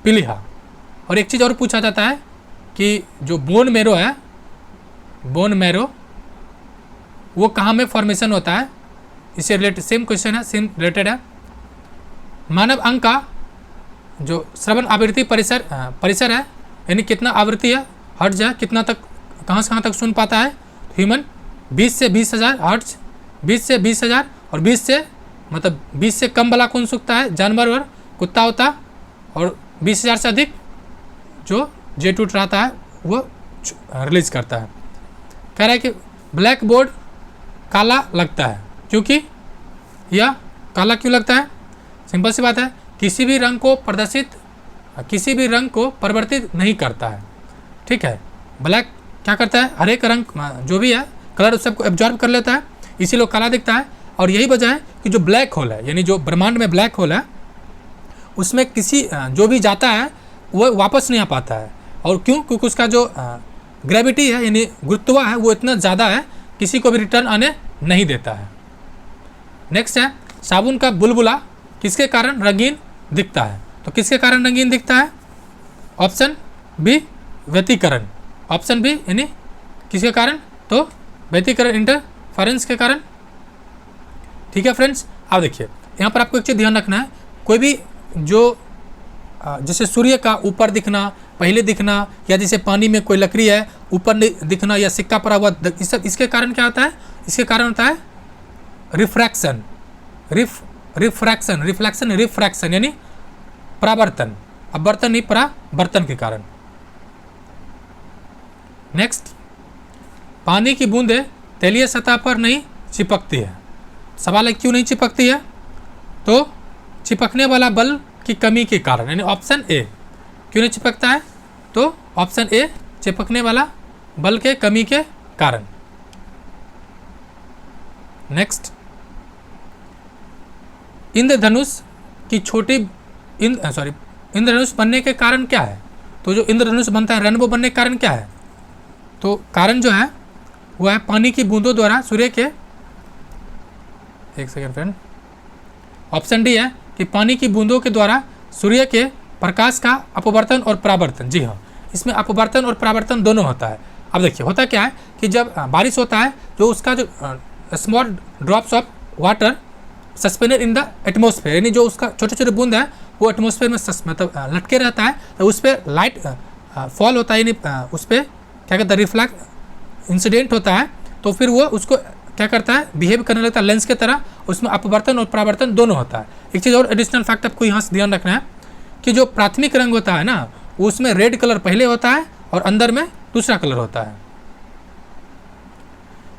पीलिया। और एक चीज़ और पूछा जाता है कि जो बोन मैरो है, बोन मैरो वो कहाँ में फॉर्मेशन होता है, इससे रिलेटेड सेम क्वेश्चन है, सेम रिलेटेड है। मानव अंग का जो श्रवण आवृत्ति परिसर है, यानी कितना आवृत्ति है, हर्ट्ज है, कितना तक कहाँ से कहाँ तक सुन पाता है, ह्यूमन 20 से 20,000 हर्ट्ज, 20 से 20,000, और 20 से मतलब 20 से कम वाला कौन सुनता है, जानवर और कुत्ता होता, और 20,000 से अधिक जो जे टूट रहता है वो रिलीज करता है। कह रहा है कि ब्लैक बोर्ड काला लगता है, क्योंकि यह काला क्यों लगता है, सिंपल सी बात है, किसी भी रंग को परिवर्तित नहीं करता है, ठीक है। ब्लैक क्या करता है, हर एक रंग जो भी है कलर उस सबको एब्जॉर्ब कर लेता है, इसीलिए काला दिखता है। और यही वजह है कि जो ब्लैक होल है, यानी जो ब्रह्मांड में ब्लैक होल है उसमें किसी जो भी जाता है वो वापस नहीं आ पाता है, और क्यों, क्योंकि उसका जो ग्रेविटी है यानी गुरुत्व है वो इतना ज़्यादा है, किसी को भी रिटर्न आने नहीं देता है। नेक्स्ट है, साबुन का बुलबुला किसके कारण रंगीन दिखता है, तो किसके कारण रंगीन दिखता है, ऑप्शन बी व्यतिकरण, ऑप्शन बी यानी किसके कारण, तो व्यतिकरण इंटरफेरेंस के कारण। ठीक है फ्रेंड्स, आप देखिए यहाँ पर आपको एक चीज़ ध्यान रखना है, कोई भी जो जैसे सूर्य का ऊपर दिखना, पहले दिखना, या जैसे पानी में कोई लकड़ी है ऊपर दिखना, या सिक्का पड़ा हुआ, इसके कारण क्या होता है, इसके कारण होता है रिफ्रैक्शन, रिफ्रैक्शन यानी परावर्तन, अपवर्तन नहीं परावर्तन के कारण। नेक्स्ट, पानी की बूंदें तैलीय सतह पर नहीं चिपकती है, सवाल है क्यों नहीं चिपकती है, तो चिपकने वाला बल की कमी के कारण, यानी ऑप्शन ए। क्यों नहीं चिपकता है, तो ऑप्शन ए चिपकने वाला बल के कमी के कारण। नेक्स्ट, इंद्रधनुष की छोटी इंद्रधनुष बनने के कारण क्या है, तो जो इंद्रधनुष बनता है, रेनबो बनने के कारण क्या है, तो कारण जो है वो है पानी की बूंदों द्वारा सूर्य के, एक सेकेंड फ्रेंड, ऑप्शन डी है कि पानी की बूंदों के द्वारा सूर्य के प्रकाश का अपवर्तन और परावर्तन। जी हाँ, इसमें अपवर्तन और परावर्तन दोनों होता है। अब देखिए होता क्या है कि जब बारिश होता है जो उसका जो small drops of water suspended in the atmosphere, यानी जो उसका छोटे छोटे बूंद है वो एटमॉस्फेयर में मतलब लटके रहता है, तो उस पर लाइट फॉल होता है, यानी उस पर क्या कहता है रिफ्लेक्ट इंसिडेंट होता है, तो फिर वो उसको क्या करता है, बिहेव करने लगता है लेंस के तरह, उसमें अपवर्तन और परावर्तन दोनों होता है। एक चीज़ और एडिशनल फैक्ट आपको यहाँ से ध्यान रखना है कि जो प्राथमिक रंग होता है ना, उसमें रेड कलर पहले होता है और अंदर में दूसरा कलर होता है।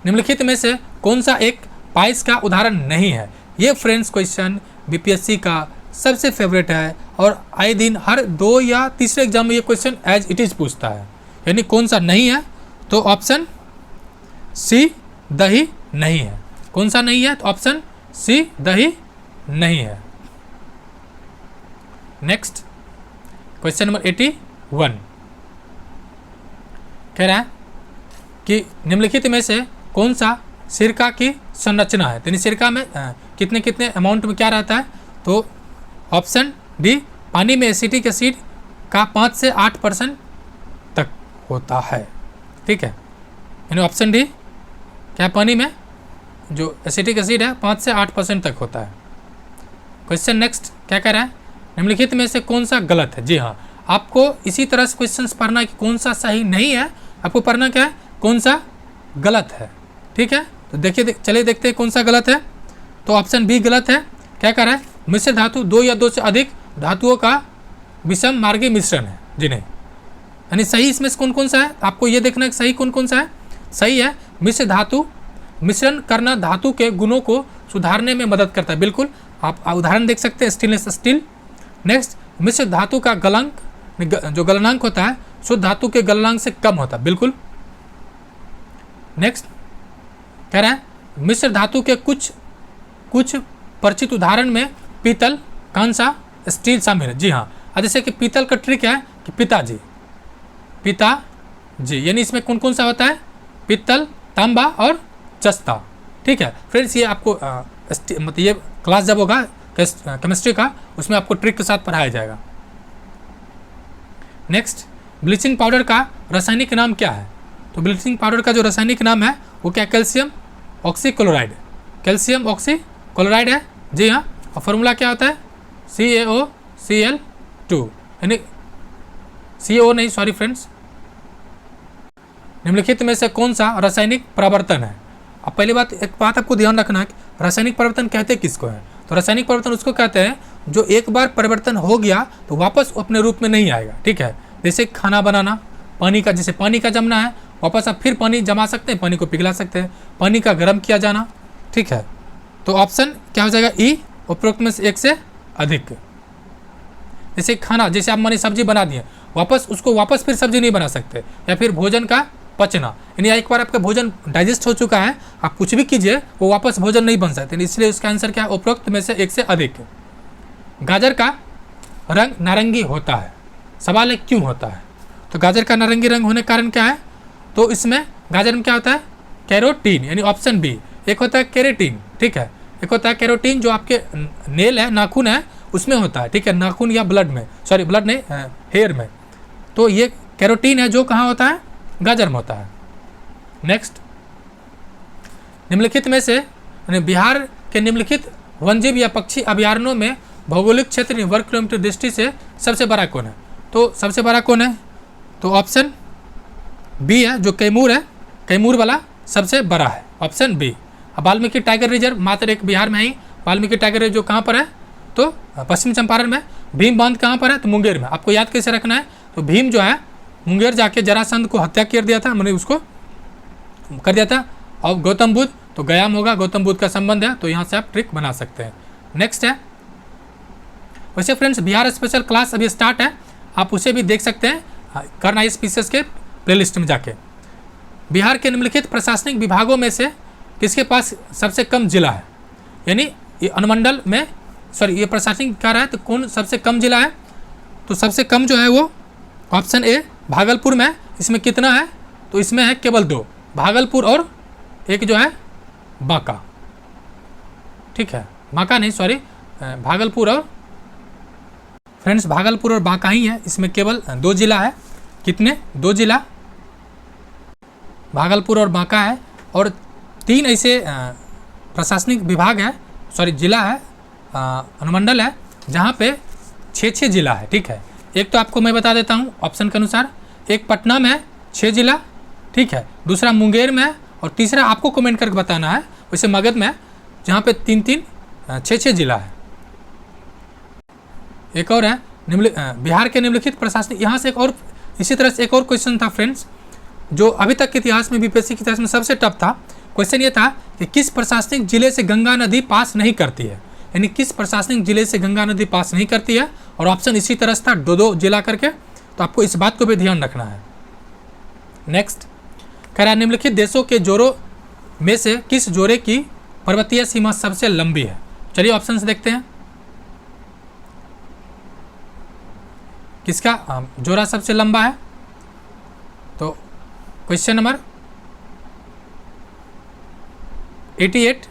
निम्नलिखित में से कौन सा एक पाइस का उदाहरण नहीं है। ये फ्रेंड्स क्वेश्चन बीपीएससी का सबसे फेवरेट है और आए दिन हर 2 या तीसरे एग्जाम में ये क्वेश्चन एज इट इज पूछता है। यानी कौन सा नहीं है, तो ऑप्शन सी दही नहीं है। कौन सा नहीं है, तो ऑप्शन सी दही नहीं है। नेक्स्ट, क्वेश्चन नंबर 81 कह रहा है कि निम्नलिखित में से कौन सा सिरका की संरचना है। यानी सिरका में कितने कितने अमाउंट में क्या रहता है, तो ऑप्शन डी पानी में एसिटिक एसिड का 5 से 8% तक होता है। ठीक है, यानी ऑप्शन डी क्या, पानी में जो एसिटिक एसिड है 5 से 8% तक होता है। क्वेश्चन नेक्स्ट क्या कह रहा है, निम्नलिखित में से कौन सा गलत है। जी हाँ, आपको इसी तरह से क्वेश्चंस पढ़ना है कि कौन सा सही नहीं है, आपको पढ़ना क्या है, कौन सा गलत है। ठीक है, तो देखिए चलिए देखते हैं कौन सा गलत है। तो ऑप्शन बी गलत है। क्या कह रहा है, मिश्र धातु 2 या 2 से अधिक धातुओं का विषम मार्गी मिश्रण है। जी नहीं, यानी सही इसमें से कौन कौन सा है, आपको ये देखना है सही कौन कौन सा है। सही है, मिश्र धातु मिश्रण करना धातु के गुणों को सुधारने में मदद करता है। बिल्कुल, आप उदाहरण देख सकते हैं, स्टेनलेस स्टील। नेक्स्ट, मिश्र धातु का गलनांक जो गलनांक होता है शुद्ध धातु के गलनांक से कम होता है। बिल्कुल। नेक्स्ट कह रहा है, मिश्र धातु के कुछ परिचित उदाहरण में पीतल, कांसा, स्टील शामिल है। जी हाँ, जैसे कि पीतल का ट्रिक है कि पिताजी, यानी इसमें कौन कौन सा होता है, पीतल, तांबा और जस्ता। ठीक है फ्रेंड्स, ये आपको मतलब ये क्लास जब होगा केमिस्ट्री का, उसमें आपको ट्रिक के साथ पढ़ाया जाएगा। नेक्स्ट, ब्लीचिंग पाउडर का रासायनिक नाम क्या है। तो ब्लीचिंग पाउडर का जो रासायनिक नाम है वो क्या, कैल्शियम ऑक्सीक्लोराइड। कैल्शियम ऑक्सीक्लोराइड है। जी हाँ, और फॉर्मूला क्या होता है, CaOCl2, यानी CO नहीं, सॉरी फ्रेंड्स। निम्नलिखित में से कौन सा रासायनिक परिवर्तन है। अब पहली बात, एक बात आपको ध्यान रखना है, रासायनिक परिवर्तन कहते किसको है। तो रासायनिक परिवर्तन उसको कहते हैं जो एक बार परिवर्तन हो गया तो वापस अपने रूप में नहीं आएगा। ठीक है, जैसे खाना बनाना, पानी का, जैसे पानी का जमना है, वापस आप फिर पानी जमा सकते हैं, पानी को पिघला सकते हैं। पानी का गर्म किया जाना। ठीक है, तो ऑप्शन क्या हो जाएगा, ई, उपरोक्त में से एक से अधिक। जैसे खाना, जैसे आप मानी सब्जी बना दिए, उसको वापस फिर सब्जी नहीं बना सकते। या फिर भोजन का पचना, यानी एक बार आपका भोजन डाइजेस्ट हो चुका है, आप कुछ भी कीजिए वो वापस भोजन नहीं बन सकते, इसलिए उसका आंसर क्या है, उपरोक्त में से एक से अधिक। गाजर का रंग नारंगी होता है, सवाल है क्यों होता है। तो गाजर का नारंगी रंग होने का कारण क्या है, तो इसमें गाजर में क्या होता है, कैरोटीन, यानी ऑप्शन बी। एक होता है केरेटीन, ठीक है, एक होता है कैरोटीन जो आपके नेल है, नाखून है, उसमें होता है। ठीक है, नाखून या ब्लड में, सॉरी ब्लड नहीं, हेयर में। तो ये कैरोटीन है जो कहाँ होता है, गाजर में होता है। नेक्स्ट, निम्नलिखित में से बिहार के निम्नलिखित वन्यजीव या पक्षी अभयारण्यों में भौगोलिक क्षेत्र वर्ग किलोमीटर दृष्टि से सबसे बड़ा कौन है। तो सबसे बड़ा कौन है, तो ऑप्शन बी है, जो कैमूर है, कैमूर वाला सबसे बड़ा है, ऑप्शन बी। अब वाल्मीकि टाइगर रिजर्व मात्र एक बिहार में ही, वाल्मीकि टाइगर रिजर्व जो कहाँ पर है, तो पश्चिम चंपारण में। भीम बांध कहाँ पर है, तो मुंगेर में। आपको याद कैसे रखना है, तो भीम जो है मुंगेर जाके जरासंध को हत्या कर दिया था, मैंने उसको कर दिया था। और गौतम बुद्ध, तो गयाम होगा, गौतम बुद्ध का संबंध है, तो यहाँ से आप ट्रिक बना सकते हैं। नेक्स्ट है, वैसे फ्रेंड्स बिहार स्पेशल क्लास अभी स्टार्ट है, आप उसे भी देख सकते हैं करना स्पीसीज के प्लेलिस्ट में जाके। बिहार के निम्नलिखित प्रशासनिक विभागों में से किसके पास सबसे कम जिला है, यानी ये अनुमंडल में, सॉरी ये प्रशासनिक क्या रहा है, तो कौन सबसे कम जिला है। तो सबसे कम जो है वो ऑप्शन ए भागलपुर में। इसमें कितना है, तो इसमें है केवल 2, भागलपुर और एक जो है बांका। ठीक है, बांका नहीं, सॉरी भागलपुर और, फ्रेंड्स भागलपुर और बांका ही है, इसमें केवल 2 जिला है। कितने, 2 जिला, भागलपुर और बांका है, और 3 ऐसे प्रशासनिक विभाग है, सॉरी जिला है, अनुमंडल है, जहाँ पे 6 जिला है। ठीक है, एक तो आपको मैं बता देता हूँ ऑप्शन के अनुसार, एक पटना में है 6 जिला, ठीक है, दूसरा मुंगेर में है, और तीसरा आपको कमेंट करके बताना है, वैसे मगध में, जहाँ पे 3 6 जिला है। एक और है बिहार के निम्नलिखित प्रशासनिक, यहाँ से एक और इसी तरह से एक और क्वेश्चन था फ्रेंड्स, जो अभी तक के इतिहास में, बीपीएससी के इतिहास में सबसे टफ था। क्वेश्चन ये था कि किस प्रशासनिक जिले से गंगा नदी पास नहीं करती है, यानी किस प्रशासनिक जिले से गंगा नदी पास नहीं करती है, और ऑप्शन इसी तरह से था 2 जिला करके, तो आपको इस बात को भी ध्यान रखना है। नेक्स्ट कह रहा है, निम्नलिखित देशों के जोड़ों में से किस जोड़े की पर्वतीय सीमा सबसे लंबी है। चलिए ऑप्शन देखते हैं। किसका जोड़ा सबसे लंबा है? तो क्वेश्चन नंबर 88,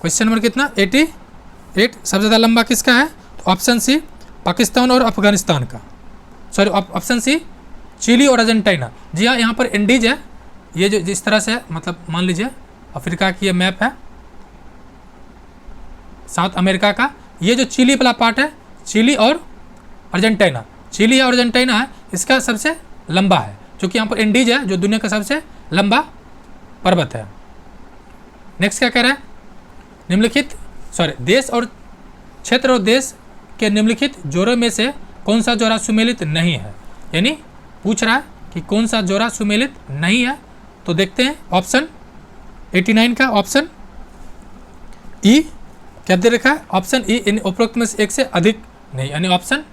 क्वेश्चन नंबर कितना 88 सबसे ज़्यादा लंबा किसका है? तो ऑप्शन सी पाकिस्तान और अफगानिस्तान का, सॉरी ऑप्शन सी चिली और अर्जेंटीना। जी हाँ, यहाँ पर इंडीज है, ये जो जिस तरह से मतलब मान लीजिए अफ्रीका की ये मैप है, साउथ अमेरिका का, ये जो चिली वाला पार्ट है, चिली और अर्जेंटीना, चिली और अर्जेंटीना है, इसका सबसे लंबा है, क्योंकि यहाँ पर इंडीज है जो दुनिया का सबसे लंबा पर्वत है। नेक्स्ट क्या कह रहा है? निम्नलिखित देश और क्षेत्र और देश के निम्नलिखित जोड़ों में से कौन सा जोड़ा सुमेलित नहीं है? यानी पूछ रहा है कि कौन सा जोड़ा सुमेलित नहीं है। तो देखते हैं ऑप्शन 89 का ऑप्शन ई क्या दे रखा है? ऑप्शन ई इन उपरोक्त में से एक से अधिक नहीं, यानी ऑप्शन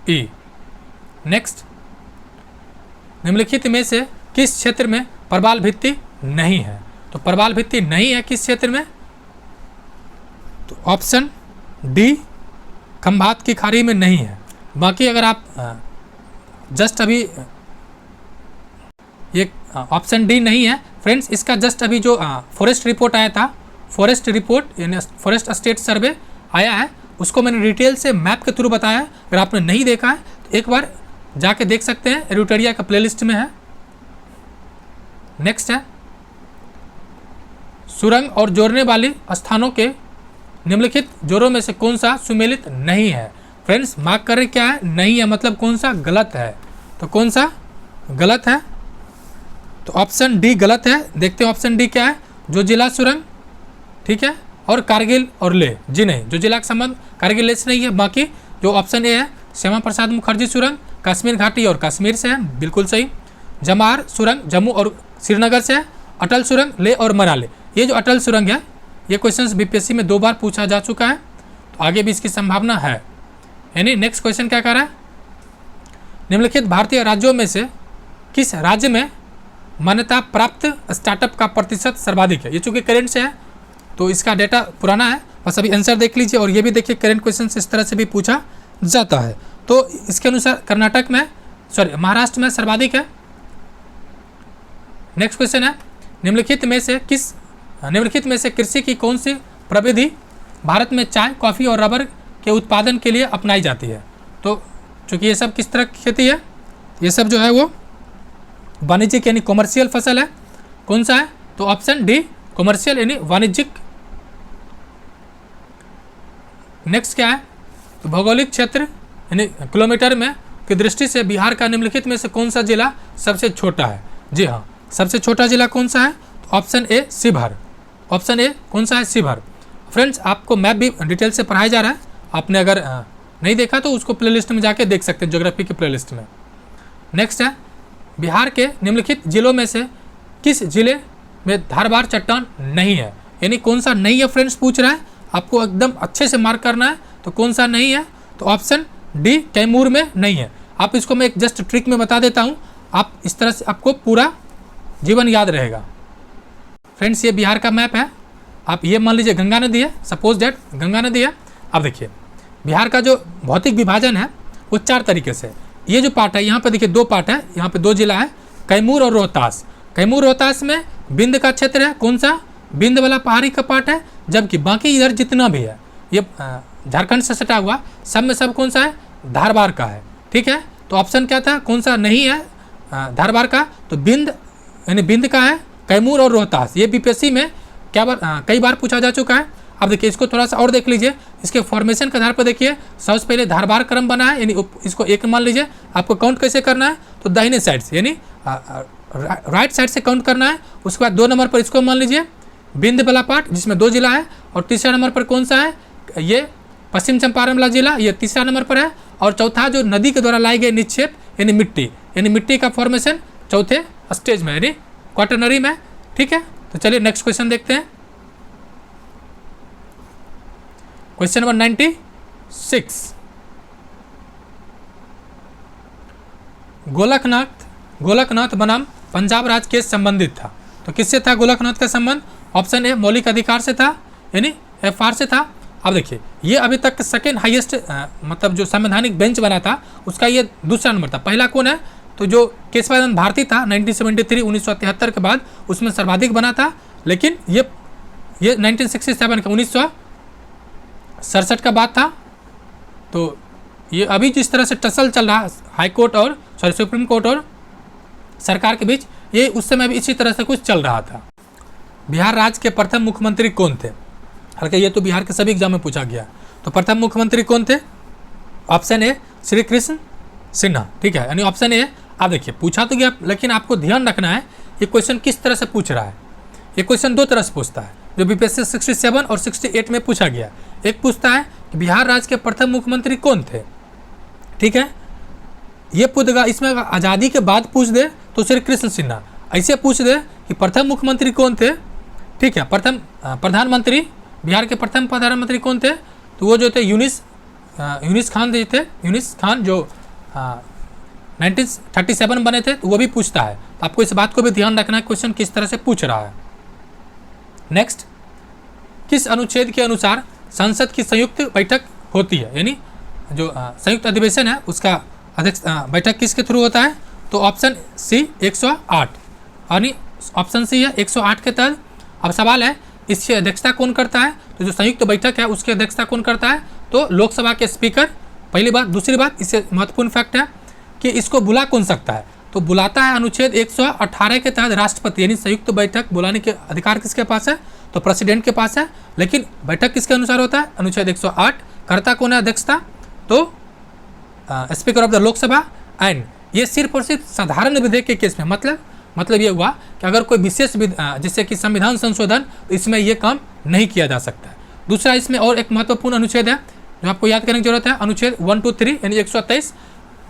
ई। नेक्स्ट, निम्नलिखित में से किस क्षेत्र में प्रवाल भित्ति नहीं है? तो प्रवाल भित्ति नहीं है किस क्षेत्र में? तो ऑप्शन डी खंभात की खाड़ी में नहीं है। बाकी अगर आप जस्ट अभी ये ऑप्शन डी नहीं है फ्रेंड्स, इसका जस्ट अभी जो फॉरेस्ट रिपोर्ट आया था, फॉरेस्ट रिपोर्ट यानी फॉरेस्ट स्टेट सर्वे आया है, उसको मैंने डिटेल से मैप के थ्रू बताया है। अगर आपने नहीं देखा है तो एक बार जाके देख सकते हैं, एरुटेरिया का प्लेलिस्ट में है। नेक्स्ट है, सुरंग और जोड़ने वाली स्थानों के निम्नलिखित जोड़ों में से कौन सा सुमेलित नहीं है? फ्रेंड्स मार्क करें क्या है? नहीं है, मतलब कौन सा गलत है। तो कौन सा गलत है? तो ऑप्शन डी गलत है। देखते हैं ऑप्शन डी क्या है? जो जिला सुरंग, ठीक है, और कारगिल और लेह, जी नहीं, जो जिला का संबंध कारगिल लेह से नहीं है। बाकी जो ऑप्शन ए है श्यामा प्रसाद मुखर्जी सुरंग कश्मीर घाटी और कश्मीर से है, बिल्कुल सही। जमार सुरंग जम्मू और श्रीनगर से है। अटल सुरंग लेह और मनाली। ये जो अटल सुरंग है ये क्वेश्चन बीपीएससी में 2 बार पूछा जा चुका है, तो आगे भी इसकी संभावना है। यानी नेक्स्ट क्वेश्चन क्या कर रहा है? निम्नलिखित भारतीय राज्यों में से किस राज्य में मान्यता प्राप्त स्टार्टअप का प्रतिशत सर्वाधिक है? ये चूंकि करेंट से है तो इसका डेटा पुराना है, बस अभी आंसर देख लीजिए। और ये भी देखिए करेंट क्वेश्चन इस तरह से भी पूछा जाता है। तो इसके अनुसार कर्नाटक में, सॉरी महाराष्ट्र में सर्वाधिक है। नेक्स्ट क्वेश्चन है, निम्नलिखित में से कृषि की कौन सी प्रविधि भारत में चाय, कॉफ़ी और रबर के उत्पादन के लिए अपनाई जाती है? तो चूँकि ये सब किस तरह की खेती है, ये सब जो है वो वाणिज्यिक यानी कॉमर्शियल फसल है। कौन सा है? तो ऑप्शन डी कॉमर्शियल यानी वाणिज्यिक। नेक्स्ट क्या है? तो भौगोलिक क्षेत्र यानी किलोमीटर में की दृष्टि से बिहार का निम्नलिखित में से कौन सा जिला सबसे छोटा है? जी हाँ, सबसे छोटा जिला कौन सा है? तो option A Sheohar. Option A कौन सा है? शिवहर। फ्रेंड्स आपको मैप भी डिटेल से पढ़ाया जा रहा है, आपने अगर नहीं देखा तो उसको प्लेलिस्ट में जाके देख सकते हैं, ज्योग्राफी के प्लेलिस्ट में। नेक्स्ट है, बिहार के निम्नलिखित जिलों में से किस जिले में धारबार चट्टान नहीं है? यानी कौन सा नहीं है फ्रेंड्स पूछ रहा है, आपको एकदम अच्छे से मार्क करना है। तो कौन सा नहीं है? तो ऑप्शन डी कैमूर में नहीं है। आप इसको मैं एक जस्ट ट्रिक में बता देता हूँ, आप इस तरह से आपको पूरा जीवन याद रहेगा। फ्रेंड्स ये बिहार का मैप है, आप ये मान लीजिए गंगा नदी है, सपोज दैट गंगा नदी है। अब देखिए बिहार का जो भौतिक विभाजन है वो 4 तरीके से। ये जो पार्ट है यहाँ पे देखिए 2 पार्ट है, यहाँ पे 2 जिला है, कैमूर और रोहतास। कैमूर रोहतास में बिंद का क्षेत्र है, कौन सा? बिंद वाला पहाड़ी का पार्ट है। जबकि बाकी इधर जितना भी है ये झारखंड से सटा हुआ, सब में सब कौन सा है? धारबार का है, ठीक है। तो ऑप्शन क्या था? कौन सा नहीं है धारबार का? तो बिंद यानी बिंद का है, कैमूर और रोहतास। ये बीपीएससी में कई बार पूछा जा चुका है। अब देखिए इसको थोड़ा सा और देख लीजिए, इसके फॉर्मेशन के आधार पर देखिए सबसे पहले धारबार क्रम बना है, यानी इसको 1 मान लीजिए। आपको काउंट कैसे करना है? तो दाहिने साइड से यानी राइट साइड से काउंट करना है। उसके बाद 2 नंबर पर इसको मान लीजिए बिंद वाला पार्ट जिसमें 2 जिला है, और तीसरा नंबर पर कौन सा है? ये पश्चिम चंपारण वाला जिला, ये तीसरा नंबर पर है। और चौथा जो नदी के द्वारा लाई गई निक्षेप यानी मिट्टी का फॉर्मेशन चौथे स्टेज में यानी क्वाटरनरी में, ठीक है। तो चलिए नेक्स्ट क्वेश्चन देखते हैं। क्वेश्चन नंबर 96, गोलकनाथ बनाम पंजाब राज्य के संबंधित था। तो किससे था गोलकनाथ का संबंध? ऑप्शन ए मौलिक अधिकार से था, यानी FR से था। अब देखिए ये अभी तक सेकेंड हाईएस्ट मतलब जो संवैधानिक बेंच बना था उसका ये दूसरा नंबर था। पहला कौन है? तो जो केशवानंद भारती था 1973 1973 के बाद उसमें सर्वाधिक बना था, लेकिन ये 1967 का 1967 का बात था। तो ये अभी जिस तरह से टसल चल रहा हाई कोर्ट और सुप्रीम कोर्ट और सरकार के बीच, ये उस समय भी इसी तरह से कुछ चल रहा था। बिहार राज्य के प्रथम मुख्यमंत्री कौन थे? हालांकि ये तो बिहार के सभी एग्जाम में पूछा गया। तो प्रथम मुख्यमंत्री कौन थे? ऑप्शन ए श्री कृष्ण सिन्हा, ठीक है, यानी ऑप्शन ए। आप देखिए पूछा तो गया, लेकिन आपको ध्यान रखना है ये क्वेश्चन किस तरह से पूछ रहा है। ये क्वेश्चन दो तरह से पूछता है, जो बीपीएससी 67 और 68 में पूछा गया। एक पूछता है कि बिहार राज्य के प्रथम मुख्यमंत्री कौन थे, ठीक है, ये पूछेगा। इसमें आज़ादी के बाद पूछ दे तो श्री कृष्ण सिन्हा, ऐसे पूछ दे कि प्रथम मुख्यमंत्री कौन थे, ठीक है, प्रथम प्रधानमंत्री, बिहार के प्रथम प्रधानमंत्री कौन थे, तो वो जो थे यूनिस खान जी थे, यूनिस खान जो 1937 बने थे, तो वो भी पूछता है। तो आपको इस बात को भी ध्यान रखना है क्वेश्चन किस तरह से पूछ रहा है। नेक्स्ट, किस अनुच्छेद के अनुसार संसद की संयुक्त बैठक होती है, यानी जो संयुक्त अधिवेशन है उसका अध्यक्ष बैठक किसके थ्रू होता है? तो ऑप्शन सी 108, यानी ऑप्शन सी है 108 के तहत। अब सवाल है इसकी अध्यक्षता कौन करता है? तो जो संयुक्त बैठक है उसकी अध्यक्षता कौन करता है? तो लोकसभा के स्पीकर, पहली बात। दूसरी बात, इससे महत्वपूर्ण फैक्ट है कि इसको बुला कौन सकता है? तो बुलाता है अनुच्छेद 118 के तहत राष्ट्रपति, यानी संयुक्त बैठक बुलाने के अधिकार किसके पास है? तो प्रेसिडेंट के पास है। लेकिन बैठक किसके अनुसार होता है? अनुच्छेद 108। करता कौन है अध्यक्षता? तो speaker of the Lok Sabha. And ये सिर्फ और सिर्फ साधारण विधेयक के केस में, मतलब ये हुआ कि अगर कोई विशेष जैसे कि संविधान संशोधन, तो इसमें ये काम नहीं किया जा सकता है। दूसरा, इसमें और एक महत्वपूर्ण अनुच्छेद है जो आपको याद करने की जरूरत है, अनुच्छेद 123 यानी 123।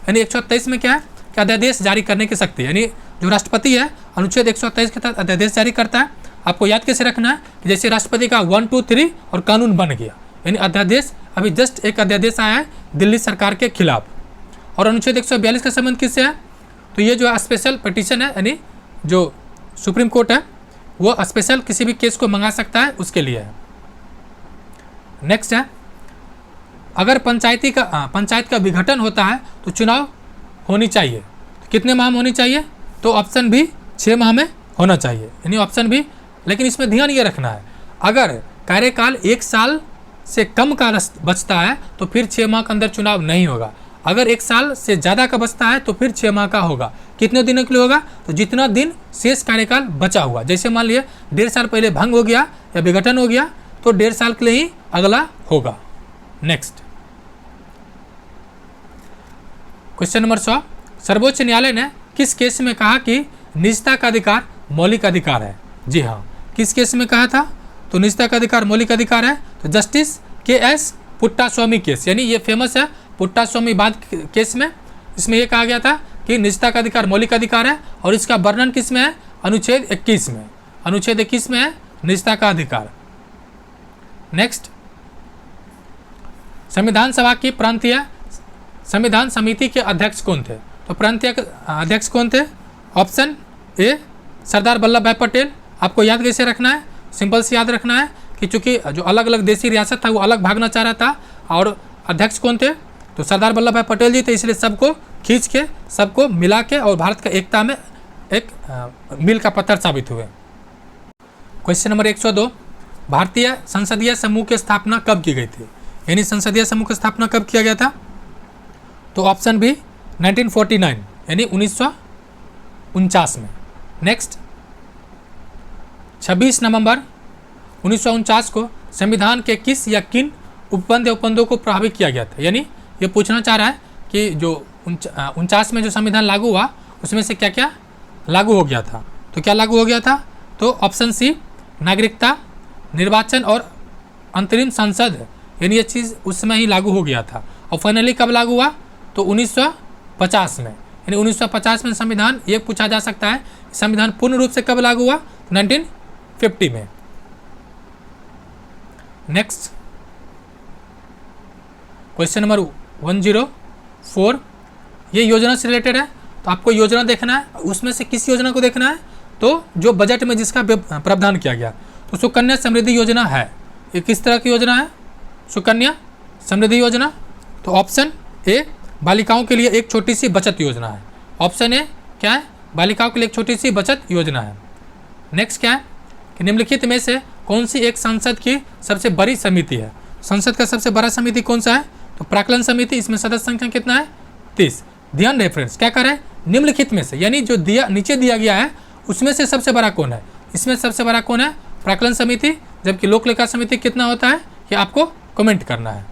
यानी 123 में क्या है कि अध्यादेश जारी करने की शक्ति, यानी जो राष्ट्रपति है अनुच्छेद 123 के तहत अध्यादेश जारी करता है। आपको याद कैसे रखना है कि जैसे राष्ट्रपति का 1, 2, 3 और कानून बन गया, यानी अध्यादेश। अभी जस्ट एक अध्यादेश आया है दिल्ली सरकार के खिलाफ। और अनुच्छेद 142 का संबंध किससे है? तो ये जो स्पेशल पिटीशन है, यानी जो सुप्रीम कोर्ट है वो स्पेशल किसी भी केस को मंगा सकता है, उसके लिए है। नेक्स्ट है, अगर पंचायत का विघटन होता है तो चुनाव होनी चाहिए, तो कितने माह में होनी चाहिए? तो ऑप्शन भी 6 माह में होना चाहिए, यानी ऑप्शन भी। लेकिन इसमें ध्यान ये रखना है, अगर कार्यकाल 1 साल से कम का बचता है तो फिर 6 माह के अंदर चुनाव नहीं होगा। अगर 1 साल से ज़्यादा का बचता है तो फिर 6 माह का होगा। कितने दिनों के लिए होगा? तो जितना दिन शेष कार्यकाल बचा हुआ, जैसे मान लिए 1.5 साल पहले भंग हो गया या विघटन हो गया तो 1.5 साल के लिए ही अगला होगा। नेक्स्ट, क्वेश्चन नंबर 100, सर्वोच्च न्यायालय ने किस केस में कहा कि निजता का अधिकार मौलिक अधिकार है? जी हाँ, किस केस में कहा था? तो निजता का अधिकार मौलिक अधिकार है। तो जस्टिस KS पुट्टास्वामी केस, यानी ये फेमस है पुट्टास्वामी बाद केस में। इसमें यह कहा गया था कि निजता का अधिकार मौलिक अधिकार है, और इसका वर्णन किस में है? अनुच्छेद 21 में। अनुच्छेद 21 में है निजता का अधिकार। नेक्स्ट, संविधान सभा की प्रांतीय संविधान समिति के अध्यक्ष कौन थे? तो प्रांतीय अध्यक्ष कौन थे? ऑप्शन ए सरदार वल्लभ भाई पटेल। आपको याद कैसे रखना है? सिंपल से याद रखना है कि चूंकि जो अलग अलग देशी रियासत था वो अलग भागना चाह रहा था, और अध्यक्ष कौन थे? तो सरदार वल्लभ भाई पटेल जी थे। इसलिए सबको खींच के, सबको मिला के और भारत का एकता में एक मील का पत्थर साबित हुए। क्वेश्चन नंबर 102, भारतीय संसदीय समूह की स्थापना कब की गई थी? यानी संसदीय समूह की स्थापना कब किया गया था? तो ऑप्शन बी 1949 यानी 1949 में। नेक्स्ट, 26 नवंबर 1949 को संविधान के किस या किन उपबंध या उपबंधों को प्रभावित किया गया था? यानी ये पूछना चाह रहा है कि जो 49 में जो संविधान लागू हुआ उसमें से क्या क्या लागू हो गया था। तो क्या लागू हो गया था? तो ऑप्शन सी नागरिकता, निर्वाचन और अंतरिम संसद, यानी ये चीज़ उस समय ही लागू हो गया था। और फाइनली कब लागू हुआ? तो 1950 में। यानी 1950 में संविधान, ये पूछा जा सकता है संविधान पूर्ण रूप से कब लागू हुआ? 1950 में। नेक्स्ट, क्वेश्चन नंबर 104, ये योजना से रिलेटेड है, तो आपको योजना देखना है। उसमें से किस योजना को देखना है? तो जो बजट में जिसका प्रावधान किया गया, तो सुकन्या समृद्धि योजना है। ये किस तरह की योजना है? सुकन्या समृद्धि योजना? तो ऑप्शन ए बालिकाओं के लिए एक छोटी सी बचत योजना है। ऑप्शन ए क्या है? बालिकाओं के लिए एक छोटी सी बचत योजना है। नेक्स्ट क्या है कि निम्नलिखित में से कौन सी एक संसद की सबसे बड़ी समिति है? संसद का सबसे बड़ा समिति कौन सा है? तो प्राक्कलन समिति। इसमें सदस्य संख्या कितना है? 30। ध्यान रेफरेंस क्या कर रहे हैं? निम्नलिखित में से, यानी जो दिया नीचे दिया गया है उसमें से सबसे बड़ा कौन है? इसमें सबसे बड़ा कौन है? प्राक्कलन समिति। जबकि लोक लेखा समिति कितना होता है ये आपको कमेंट करना है।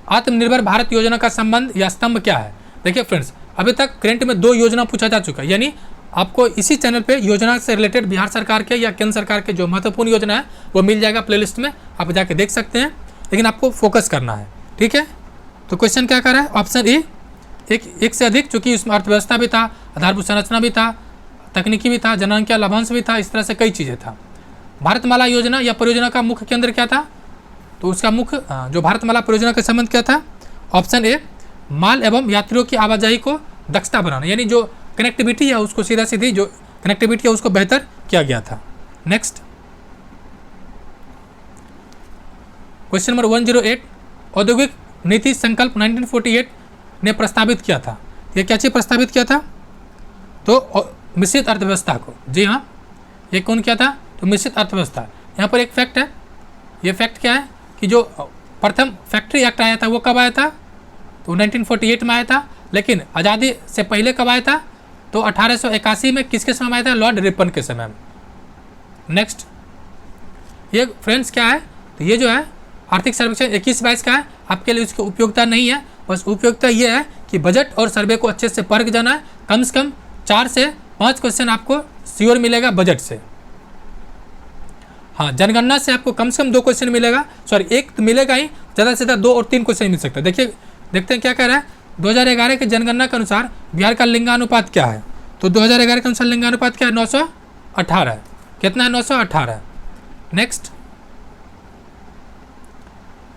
आत्मनिर्भर भारत योजना का संबंध या स्तंभ क्या है? देखिए फ्रेंड्स, अभी तक करंट में 2 योजना पूछा जा चुका है, यानी आपको इसी चैनल पे योजना से रिलेटेड बिहार सरकार के या केंद्र सरकार के जो महत्वपूर्ण योजना है वो मिल जाएगा प्लेलिस्ट में, आप जाके देख सकते हैं। लेकिन आपको फोकस करना है, ठीक है। तो क्वेश्चन क्या कर रहा है? ऑप्शन ए एक से अधिक, चूँकि उसमें अर्थव्यवस्था भी था, आधारभूत संरचना भी था, तकनीकी भी था, जनसंख्या लाभांश भी था, इस तरह से कई चीज़ें था। भारतमाला योजना या परियोजना का मुख्य केंद्र क्या था? तो उसका मुख्य जो भारतमाला परियोजना का संबंध क्या था? ऑप्शन ए माल एवं यात्रियों की आवाजाही को दक्षता बनाना, यानी जो कनेक्टिविटी है उसको सीधा सीधी जो कनेक्टिविटी है उसको बेहतर किया गया था। नेक्स्ट क्वेश्चन नंबर 108, औद्योगिक नीति संकल्प 1948 ने प्रस्तावित किया था। ये क्या चीज़ प्रस्तावित किया था? तो मिश्रित अर्थव्यवस्था को। जी हाँ, ये कौन किया था? तो मिश्रित अर्थव्यवस्था। यहाँ पर एक फैक्ट है, ये फैक्ट क्या है कि जो प्रथम फैक्ट्री एक्ट आया था वो कब आया था? तो 1948 में आया था। लेकिन आज़ादी से पहले कब आया था? तो 1881 में किसके समय आया था? लॉर्ड रिपन के समय में। नेक्स्ट ये फ्रेंड्स क्या है? तो ये जो है आर्थिक सर्वेक्षण 21-22 का है, आपके लिए उसकी उपयोगिता नहीं है। बस उपयोगिता ये है कि बजट और सर्वे को अच्छे से पढ़ के जाना है। कम से कम 4 से 5 क्वेश्चन आपको श्योर मिलेगा बजट से। हाँ, जनगणना से आपको कम से कम 2 क्वेश्चन मिलेगा, सॉरी 1 तो मिलेगा ही, ज़्यादा से ज़्यादा 2 और 3 क्वेश्चन मिल सकता है। देखिए देखते हैं क्या कह रहा है। 2011 के जनगणना के अनुसार बिहार का लिंगानुपात क्या है? तो 2011 के अनुसार लिंगानुपात क्या है? 918 है। कितना है? 918। नेक्स्ट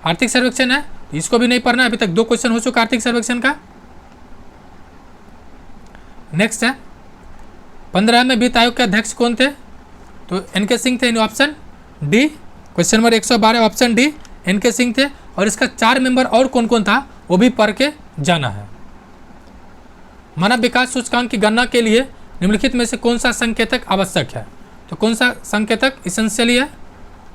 आर्थिक सर्वेक्षण है, इसको भी नहीं पढ़ना है, अभी तक 2 क्वेश्चन हो चुका आर्थिक सर्वेक्षण का। नेक्स्ट है 15 में वित्त आयोग के अध्यक्ष कौन थे? तो एन.के. सिंह थे, option D. Question number 112 option D, NK. Singh थे। और इसका 4 मेंबर और कौन कौन था वो भी पढ़ के जाना है। मानव विकास सूचकांक की गणना के लिए निम्नलिखित में से कौन सा संकेतक आवश्यक है? तो कौन सा संकेतक इसेंशियली है?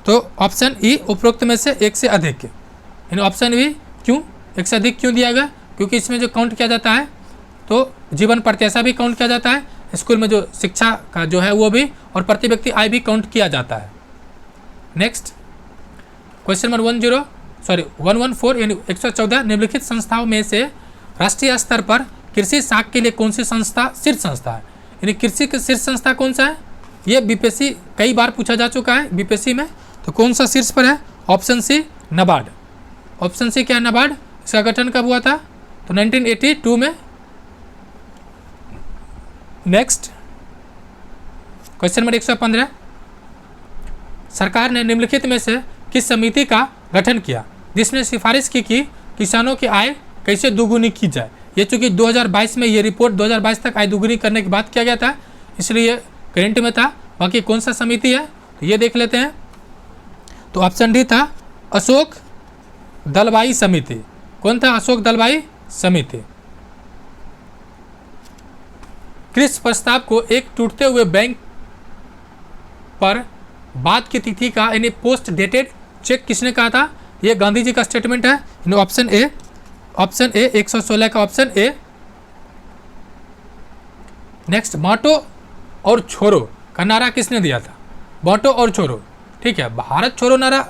तो ऑप्शन ई उपरोक्त में से एक से अधिक, यानी ऑप्शन बी। क्यों एक से अधिक क्यों दिया गया? क्योंकि इसमें जो काउंट किया जाता है तो जीवन प्रत्याशा भी काउंट किया जाता है, स्कूल में जो शिक्षा का जो है वो भी, और प्रति व्यक्ति आय भी काउंट किया जाता है। नेक्स्ट क्वेश्चन नंबर 114 यानी 114, निम्नलिखित संस्थाओं में से राष्ट्रीय स्तर पर कृषि शाख के लिए कौन सी संस्था शीर्ष संस्था है? यानी कृषि की शीर्ष संस्था कौन सा है? ये बीपीएससी कई बार पूछा जा चुका है बीपीएससी में। तो कौन सा शीर्ष पर है? Option C NABARD. Option C क्या है? नाबार्ड। इसका गठन कब हुआ था? तो 1982 में। नेक्स्ट क्वेश्चन नंबर 115, सरकार ने निम्नलिखित में से किस समिति का गठन किया जिसने सिफारिश की कि किसानों की आय कैसे दोगुनी की जाए? ये चूँकि 2022 में ये रिपोर्ट 2022 तक आय दोगुनी करने की बात किया गया था, इसलिए करंट में था। बाकी कौन सा समिति है तो ये देख लेते हैं। तो ऑप्शन डी था अशोक दलवाई समिति। कौन था? अशोक दलवाई समिति। कृषि प्रस्ताव को एक टूटते हुए बैंक पर बाद की तिथि का यानी पोस्ट डेटेड चेक किसने कहा था? ये गांधी जी का स्टेटमेंट है। ऑप्शन ए 116 का ऑप्शन ए। नेक्स्ट बांटो और छोड़ो का नारा किसने दिया था? बांटो और छोड़ो, ठीक है। भारत छोड़ो नारा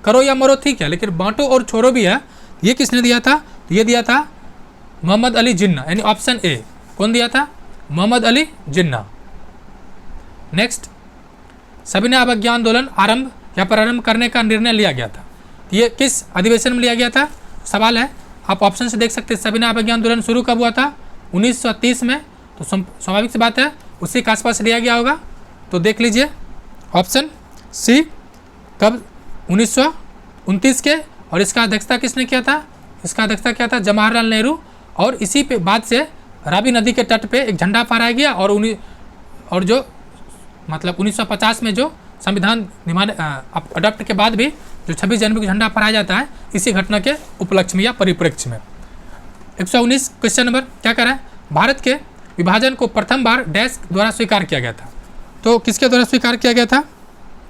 करो या मरो, ठीक है, लेकिन बांटो और छोड़ो भी है, ये किसने दिया था? तो ये दिया था मोहम्मद अली जिन्ना, यानी ऑप्शन ए। कौन दिया था? मोहम्मद अली जिन्ना। नेक्स्ट सविनय अवज्ञा आंदोलन आरंभ या प्रारंभ करने का निर्णय लिया गया था, ये किस अधिवेशन में लिया गया था? सवाल है, आप ऑप्शन से देख सकते हैं। सविनय अवज्ञा आंदोलन शुरू कब हुआ था? 1930 में। तो स्वाभाविक सी बात है उसी के आसपास लिया गया होगा। तो देख लीजिए ऑप्शन सी, कब? 1929 के। और इसका अध्यक्षता किसने किया था? इसका अध्यक्षता किया था जवाहरलाल नेहरू। और इसी पे बाद से रावी नदी के तट पे एक झंडा फहराया गया और जो मतलब 1950 में जो संविधान अडॉप्ट के बाद भी जो 26 जनवरी को झंडा फहराया जाता है इसी घटना के उपलक्ष्य में या परिप्रेक्ष्य में। 119 क्वेश्चन नंबर क्या कह रहा है, भारत के विभाजन को प्रथम बार डैश द्वारा स्वीकार किया गया था। तो किसके द्वारा स्वीकार किया गया था,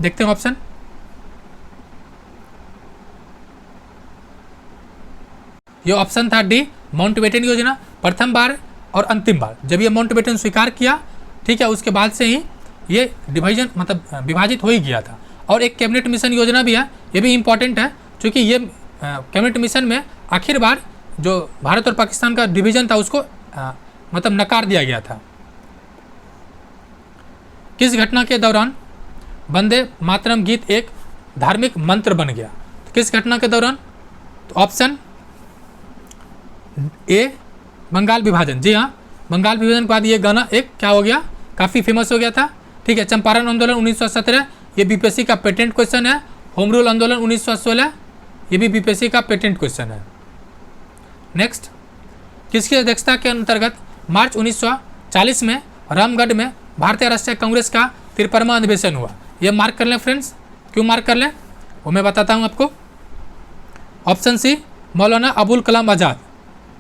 देखते हैं ऑप्शन। ये ऑप्शन था डी, माउंटबेटन योजना। प्रथम बार और अंतिम बार जब ये माउंटबेटन स्वीकार किया, ठीक है, उसके बाद से ही ये डिवीजन मतलब विभाजित हो ही गया था। और एक कैबिनेट मिशन योजना भी है, ये भी इम्पॉर्टेंट है क्योंकि ये कैबिनेट मिशन में आखिर बार जो भारत और पाकिस्तान का डिवीजन था उसको मतलब नकार दिया गया था। किस घटना के दौरान वंदे मातरम गीत एक धार्मिक मंत्र बन गया, तो किस घटना के दौरान, तो ऑप्शन ए बंगाल विभाजन। जी हाँ, बंगाल विभाजन के बाद ये गाना एक क्या हो गया, काफ़ी फेमस हो गया था। ठीक है, चंपारण आंदोलन 1917, ये बीपीएससी का पेटेंट क्वेश्चन है। होम रूल आंदोलन 1916, ये भी बीपीएससी का पेटेंट क्वेश्चन है। नेक्स्ट, किसकी अध्यक्षता के अंतर्गत मार्च 1940 में रामगढ़ में भारतीय राष्ट्रीय कांग्रेस का 53वां अधिवेशन हुआ। ये मार्क कर लें फ्रेंड्स, क्यों मार्क कर लें वो मैं बताता हूँ आपको। Option C Maulana Abul Kalam Azad.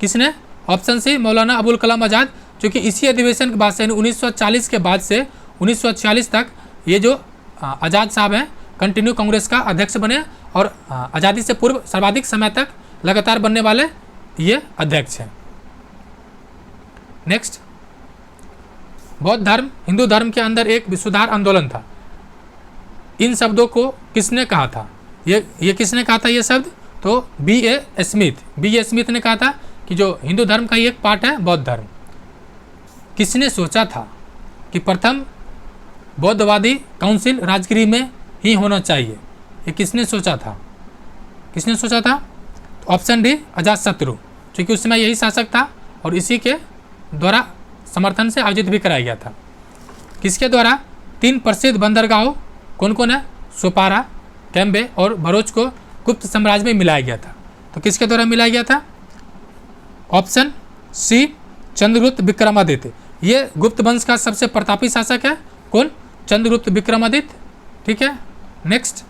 किसने, ऑप्शन सी मौलाना अबुल कलाम आज़ाद, क्योंकि इसी अधिवेशन के बाद से 1940 के बाद से 1946 तक ये जो आज़ाद साहब हैं कंटिन्यू कांग्रेस का अध्यक्ष बने और आज़ादी से पूर्व सर्वाधिक समय तक लगातार बनने वाले ये अध्यक्ष हैं। नेक्स्ट, बौद्ध धर्म हिंदू धर्म के अंदर एक विश्वधार आंदोलन था। इन शब्दों को किसने कहा था, ये किसने कहा था ये शब्द, तो B.A. स्मिथ ने कहा था कि जो हिंदू धर्म का ही एक पार्ट है बौद्ध धर्म। किसने सोचा था कि प्रथम बौद्धवादी काउंसिल राजगिरी में ही होना चाहिए, ये किसने सोचा था, किसने सोचा था, तो ऑप्शन डी अजातशत्रु, क्योंकि उस समय यही शासक था और इसी के द्वारा समर्थन से आयोजित भी कराया गया था। किसके द्वारा 3 प्रसिद्ध बंदरगाहों कौन कौन है, सोपारा, कैम्बे और भरूच को गुप्त साम्राज्य में मिलाया गया था। तो किसके द्वारा मिलाया गया था, ऑप्शन सी चंद्रगुप्त विक्रमादित्य। ये गुप्त वंश का सबसे प्रतापी शासक है, कौन, चंद्रगुप्त विक्रमादित्य। ठीक है, नेक्स्ट,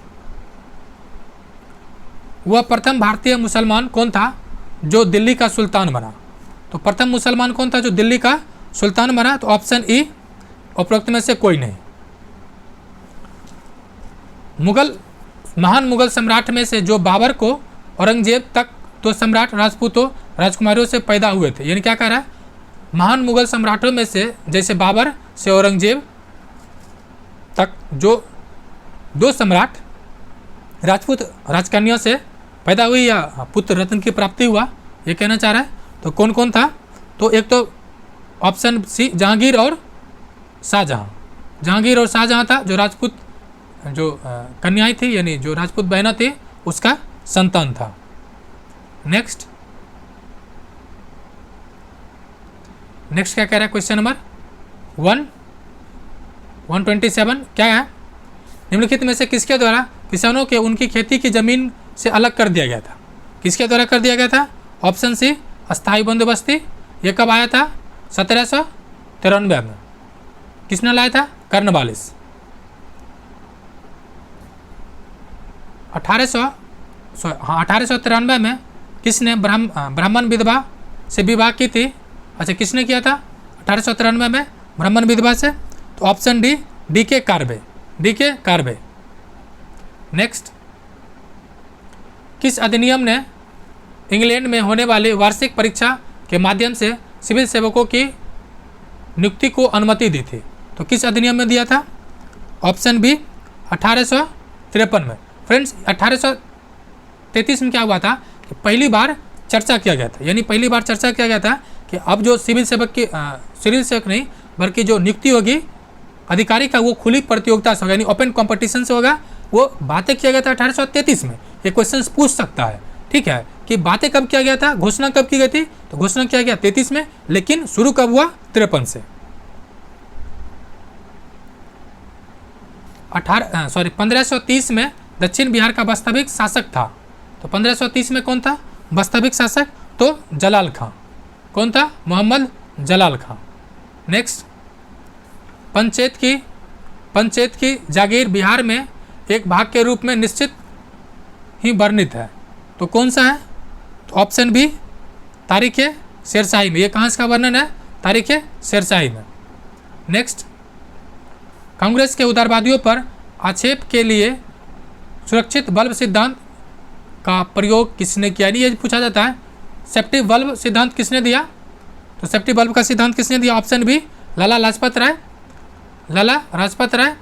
वह प्रथम भारतीय मुसलमान कौन था जो दिल्ली का सुल्तान बना। तो प्रथम मुसलमान कौन था जो दिल्ली का सुल्तान बना, तो ऑप्शन ई उपरोक्त में से कोई नहीं। महान मुगल सम्राट में से जो बाबर को औरंगजेब तक तो सम्राट राजपूतों राजकुमारियों से पैदा हुए थे, यानी क्या कह रहा है, महान मुगल सम्राटों में से जैसे बाबर से औरंगजेब तक जो 2 सम्राट राजपूत राजकन्या से पैदा हुई या पुत्र रत्न की प्राप्ति हुआ, ये कहना चाह रहा है। तो कौन कौन था, तो एक तो ऑप्शन सी जहांगीर और शाहजहां। जहांगीर और शाहजहां था जो राजपूत जो कन्याएं थी यानी जो राजपूत बहना थी उसका संतान था। नेक्स्ट क्या कह रहा है, क्वेश्चन नंबर 127 क्या है, निम्नलिखित में से किसके द्वारा किसानों के उनकी खेती की जमीन से अलग कर दिया गया था। किसके द्वारा कर दिया गया था, ऑप्शन सी अस्थायी बंदोबस्ती। ये कब आया था, 1793 में। किसने लाया था, कर्नवालिस। 1893 में किसने ब्राह्मण विधवा से विवाह की थी। अच्छा, किसने किया था 1893 में ब्राह्मण विधवा से, तो ऑप्शन डी D.K. कार्बे। नेक्स्ट, किस अधिनियम ने इंग्लैंड में होने वाली वार्षिक परीक्षा के माध्यम से सिविल सेवकों की नियुक्ति को अनुमति दी थी। तो किस अधिनियम में दिया था, ऑप्शन बी 1853 में। फ्रेंड्स 1833 में क्या हुआ था कि पहली बार चर्चा किया गया था, यानी पहली बार चर्चा किया गया था कि अब जो सिविल सेवक नहीं बल्कि जो नियुक्ति होगी अधिकारी का वो खुली प्रतियोगिता से होगा, यानी ओपन कंपटीशन से होगा। वो बातें किया गया था 1833 में। ये क्वेश्चन पूछ सकता है, ठीक है, कि बातें कब किया गया था, घोषणा कब की गई थी, तो घोषणा किया गया 33 में, लेकिन शुरू कब हुआ 53 से। 1530 में दक्षिण बिहार का वास्तविक शासक था। तो 1530 में कौन था वास्तविक शासक, तो जलाल खां। कौन था, मोहम्मद जलाल खां। नेक्स्ट, पंचायत की जागीर बिहार में एक भाग के रूप में निश्चित ही वर्णित है। तो कौन सा है? तो ऑप्शन बी तारीख शेरशाही में। ये कहाँ इसका वर्णन है? तारीख शेरशाही में। नेक्स्ट, कांग्रेस के उदारवादियों पर आक्षेप के लिए सुरक्षित बल्ब सिद्धांत का प्रयोग किसने किया? ये पूछा जाता है, सेफ्टी बल्ब सिद्धांत किसने दिया? तो सेफ्टी बल्ब का सिद्धांत किसने दिया? Option B Lala Lajpat Rai. लाला लाजपत राय।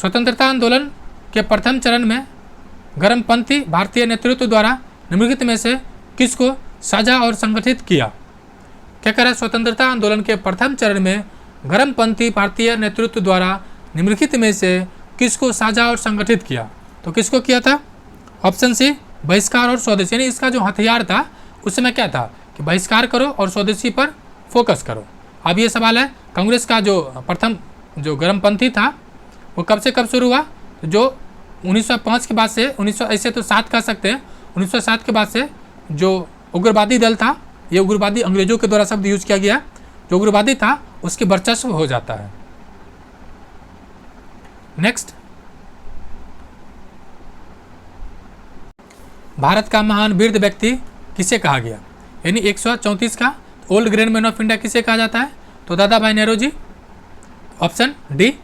स्वतंत्रता आंदोलन के प्रथम चरण में गर्मपंथी भारतीय नेतृत्व द्वारा निम्नलिखित में से किसको साझा और संगठित किया? क्या कह रहा है? स्वतंत्रता आंदोलन के प्रथम चरण में गर्मपंथी भारतीय नेतृत्व द्वारा निम्नलिखित में से किसको साझा और संगठित किया? तो किसको किया था? ऑप्शन सी बहिष्कार और स्वदेशी। यानी इसका जो हथियार था उस समय क्या था कि बहिष्कार करो और स्वदेशी पर फोकस करो। अब ये सवाल है, कांग्रेस का जो प्रथम जो गर्मपंथी था वो कब से कब शुरू हुआ? तो जो 1905 के बाद से 1900 ऐसे तो 7 कह सकते हैं, 1907 के बाद से जो उग्रवादी दल था, ये उग्रवादी अंग्रेजों के द्वारा शब्द यूज किया गया, जो उग्रवादी था उसकी वर्चस्व हो जाता है। नेक्स्ट, भारत का महान वृद्ध व्यक्ति किसे कहा गया? यानी 134 का old grand man of India किसे कहा जाता है? तो दादा भाई नेहरू जी। ऑप्शन डी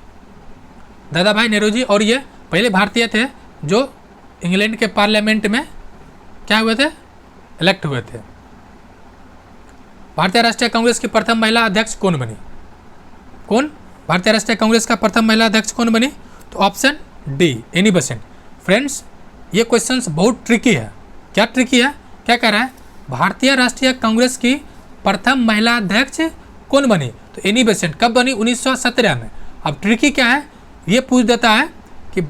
दादा भाई नेहरू जी। और ये पहले भारतीय थे जो इंग्लैंड के पार्लियामेंट में क्या हुए थे? इलेक्ट हुए थे। भारतीय राष्ट्रीय कांग्रेस की प्रथम महिला अध्यक्ष कौन बनी? कौन? भारतीय राष्ट्रीय कांग्रेस का प्रथम महिला अध्यक्ष कौन बनी? तो option D Annie Besant. Friends, ये क्वेश्चंस बहुत ट्रिकी है। क्या ट्रिकी है? क्या कह रहा है? भारतीय राष्ट्रीय कांग्रेस की प्रथम महिला अध्यक्ष कौन बनी? तो एनी बेसेंट। कब बनी? 1917 में। अब ट्रिकी क्या है? ये पूछ देता है कि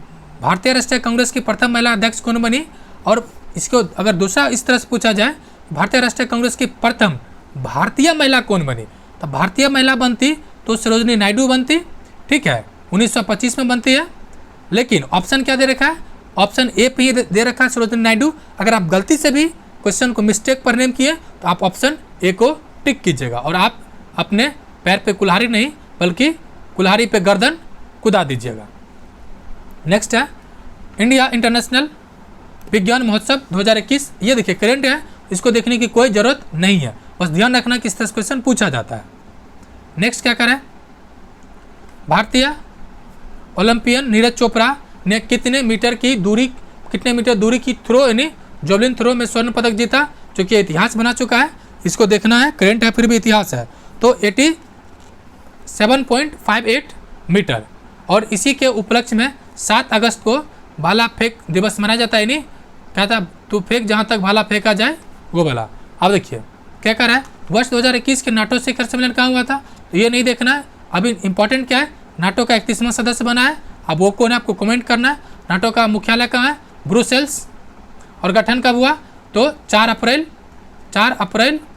भारतीय राष्ट्रीय कांग्रेस की प्रथम महिला अध्यक्ष कौन बनी, और इसको अगर दूसरा इस तरह से पूछा जाए, भारतीय राष्ट्रीय कांग्रेस की प्रथम भारतीय महिला कौन बनी, तो भारतीय महिला बनती तो सरोजिनी नायडू बनती। ठीक है, 1925 में बनती है। लेकिन ऑप्शन क्या दे रखा है? ऑप्शन ए पे ही दे रखा है सरोजिनी नायडू। अगर आप गलती से भी क्वेश्चन को मिस्टेक पर नेम किए तो आप ऑप्शन ए को टिक कीजिएगा और आप अपने पैर पे कुल्हाड़ी नहीं बल्कि कुल्हाड़ी पे गर्दन कुदा दीजिएगा। नेक्स्ट है इंडिया इंटरनेशनल विज्ञान महोत्सव 2021। ये देखिए करेंट है, इसको देखने की कोई ज़रूरत नहीं है, बस ध्यान रखना कि इस तरह क्वेश्चन पूछा जाता है। नेक्स्ट क्या करें? भारतीय ओलंपियन नीरज चोपड़ा ने कितने मीटर दूरी की थ्रो यानी जॉवलिन थ्रो में स्वर्ण पदक जीता, जो कि इतिहास बना चुका है। इसको देखना है, करेंट है फिर भी इतिहास है। तो 87.58 मीटर। और इसी के उपलक्ष्य में 7 अगस्त को भाला फेंक दिवस मनाया जाता है। नहीं कहता तू फेंक जहाँ तक भाला फेंका जाए वो वाला। अब देखिए क्या कर रहा है? वर्ष 2021 के नाटो शिखर सम्मेलन कहाँ हुआ था, तो ये नहीं देखना है। अभी इंपॉर्टेंट क्या है? नाटो का 31वां सदस्य बना है। अब वो कौन है आपको कमेंट करना है। नाटो का मुख्यालय कहाँ है? ब्रुसेल्स। और गठन कब हुआ? तो 4 अप्रैल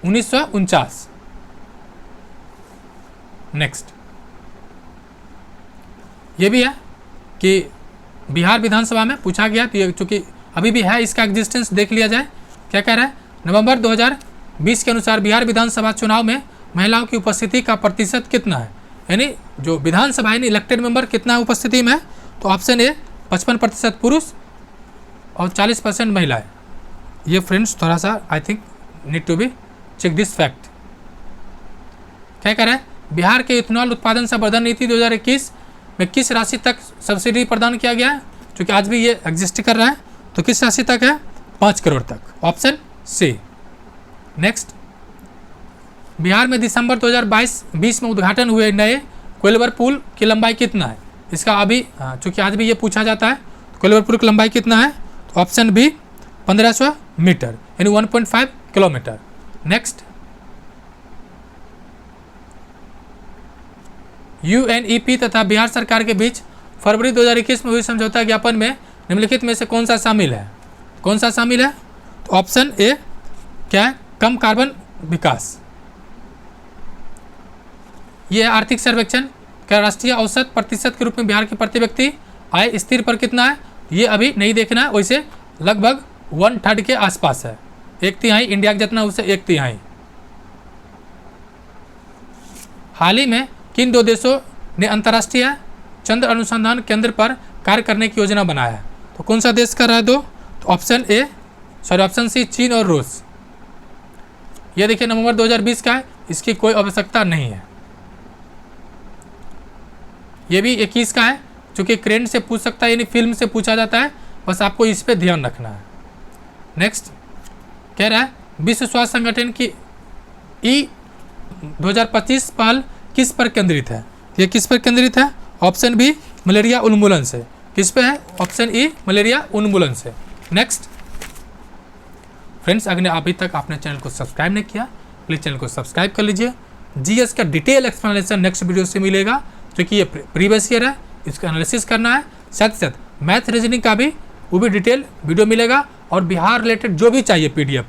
1949। नेक्स्ट, ये भी है कि बिहार विधानसभा में पूछा गया, तो ये चूँकि अभी भी है, इसका एग्जिस्टेंस देख लिया जाए। क्या कह रहा है? नवंबर 2020 के अनुसार बिहार विधानसभा चुनाव में महिलाओं की उपस्थिति का प्रतिशत कितना है? यानी जो विधानसभा यानी इलेक्टेड मेंबर कितना उपस्थिति में है? तो ऑप्शन ए 55% पुरुष और 40% महिलाएं। ये फ्रेंड्स थोड़ा सा I think need to be check this fact. क्या कह रहा है? बिहार के इथेनॉल उत्पादन संवर्धन नीति 2021 में किस राशि तक सब्सिडी प्रदान किया गया है? क्योंकि आज भी ये एग्जिस्ट कर रहा है, तो किस राशि तक है? 5 करोड़ तक। Option C. नेक्स्ट, बिहार में दिसंबर 2020 में उद्घाटन हुए नए कोइलवर पुल की लंबाई कितना है? इसका अभी चूँकि आज भी ये पूछा जाता है, तो कोइलवर पुल की लंबाई कितना है? तो ऑप्शन बी 1500 मीटर यानी 1.5 किलोमीटर। नेक्स्ट, यूएनईपी तथा बिहार सरकार के बीच फरवरी 2021 में हुई समझौता ज्ञापन में निम्नलिखित में से कौन सा शामिल है? कौन सा शामिल है? तो ऑप्शन ए क्या है? कम कार्बन विकास। यह आर्थिक सर्वेक्षण का राष्ट्रीय औसत प्रतिशत के रूप में बिहार के प्रति व्यक्ति आय स्थिर पर कितना है? ये अभी नहीं देखना है, वैसे लगभग 1/3 के आसपास है। 1/3 इंडिया का जितना उससे 1/3। हाल ही में किन 2 देशों ने अंतर्राष्ट्रीय चंद्र अनुसंधान केंद्र पर कार्य करने की योजना बनाया है? तो कौन सा देश कर रहा है 2? तो ऑप्शन सी चीन और रूस। ये देखिए नवंबर 2020 का है, इसकी कोई आवश्यकता नहीं है। ये भी 21 का है, चूँकि करंट से पूछ सकता है, यानी फिल्म से पूछा जाता है, बस आपको इस पे ध्यान रखना है। नेक्स्ट कह रहा है विश्व स्वास्थ्य संगठन की 2025 पहल किस पर केंद्रित है? ये किस पर केंद्रित है? ऑप्शन बी मलेरिया उन्मूलन से। किस पे है? ऑप्शन ई मलेरिया उन्मूलन से। नेक्स्ट फ्रेंड्स, अगर अभी तक आपने चैनल को सब्सक्राइब नहीं किया, प्लीज़ चैनल को सब्सक्राइब कर लीजिए। जीएस का डिटेल एक्सप्लेनेशन नेक्स्ट वीडियो से मिलेगा, क्योंकि ये प्रीवियस ईयर है, इसका एनालिसिस करना है। साथ ही साथ मैथ रीजनिंग का भी वो भी डिटेल वीडियो मिलेगा, और बिहार रिलेटेड जो भी चाहिए PDF,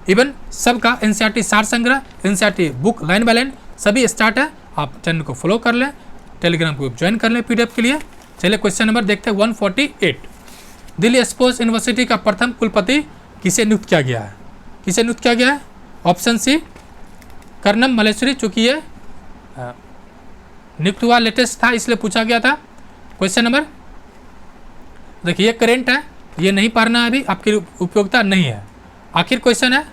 इवन सबका NCERT सार संग्रह, NCERT book line by line सभी स्टार्ट है। आप चैनल को फॉलो कर लें, टेलीग्राम ग्रुप ज्वाइन कर लें PDF के लिए। चलिए क्वेश्चन नंबर देखते हैं 148। दिल्ली स्पोर्ट्स यूनिवर्सिटी का प्रथम कुलपति किसे नियुक्त किया गया है? किसे नियुक्त किया गया है? ऑप्शन सी कर्णम मल्लेश्वरी, चूँकि ये नियुक्त हुआ लेटेस्ट था इसलिए पूछा गया था। क्वेश्चन नंबर देखिए, ये करेंट है, ये नहीं पढ़ना है अभी, आपकी उपयोगिता नहीं है। आखिर क्वेश्चन है,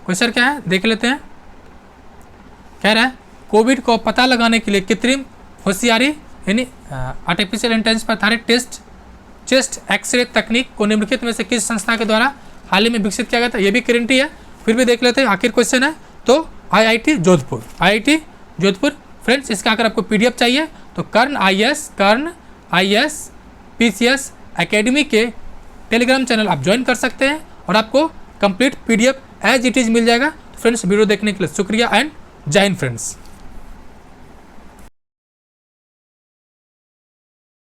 क्वेश्चन क्या है देख लेते हैं। कह रहा है कोविड को पता लगाने के लिए कृत्रिम होशियारी यानी आर्टिफिशियल इंटेलिजेंस पर आधारित चेस्ट एक्सरे तकनीक को निम्नलिखित में से किस संस्था के द्वारा हाल ही में विकसित किया गया था? ये भी करेंट ही है, फिर भी देख लेते हैं। आखिर क्वेश्चन है तो IIT Jodhpur, IIT Jodhpur. Friends, इसका अगर आपको PDF चाहिए तो कर्ण IS PCS एकेडमी के टेलीग्राम चैनल आप ज्वाइन कर सकते हैं, और आपको complete PDF as it is मिल जाएगा। तो फ्रेंड्स, वीडियो देखने के लिए शुक्रिया एंड जय हिंद फ्रेंड्स।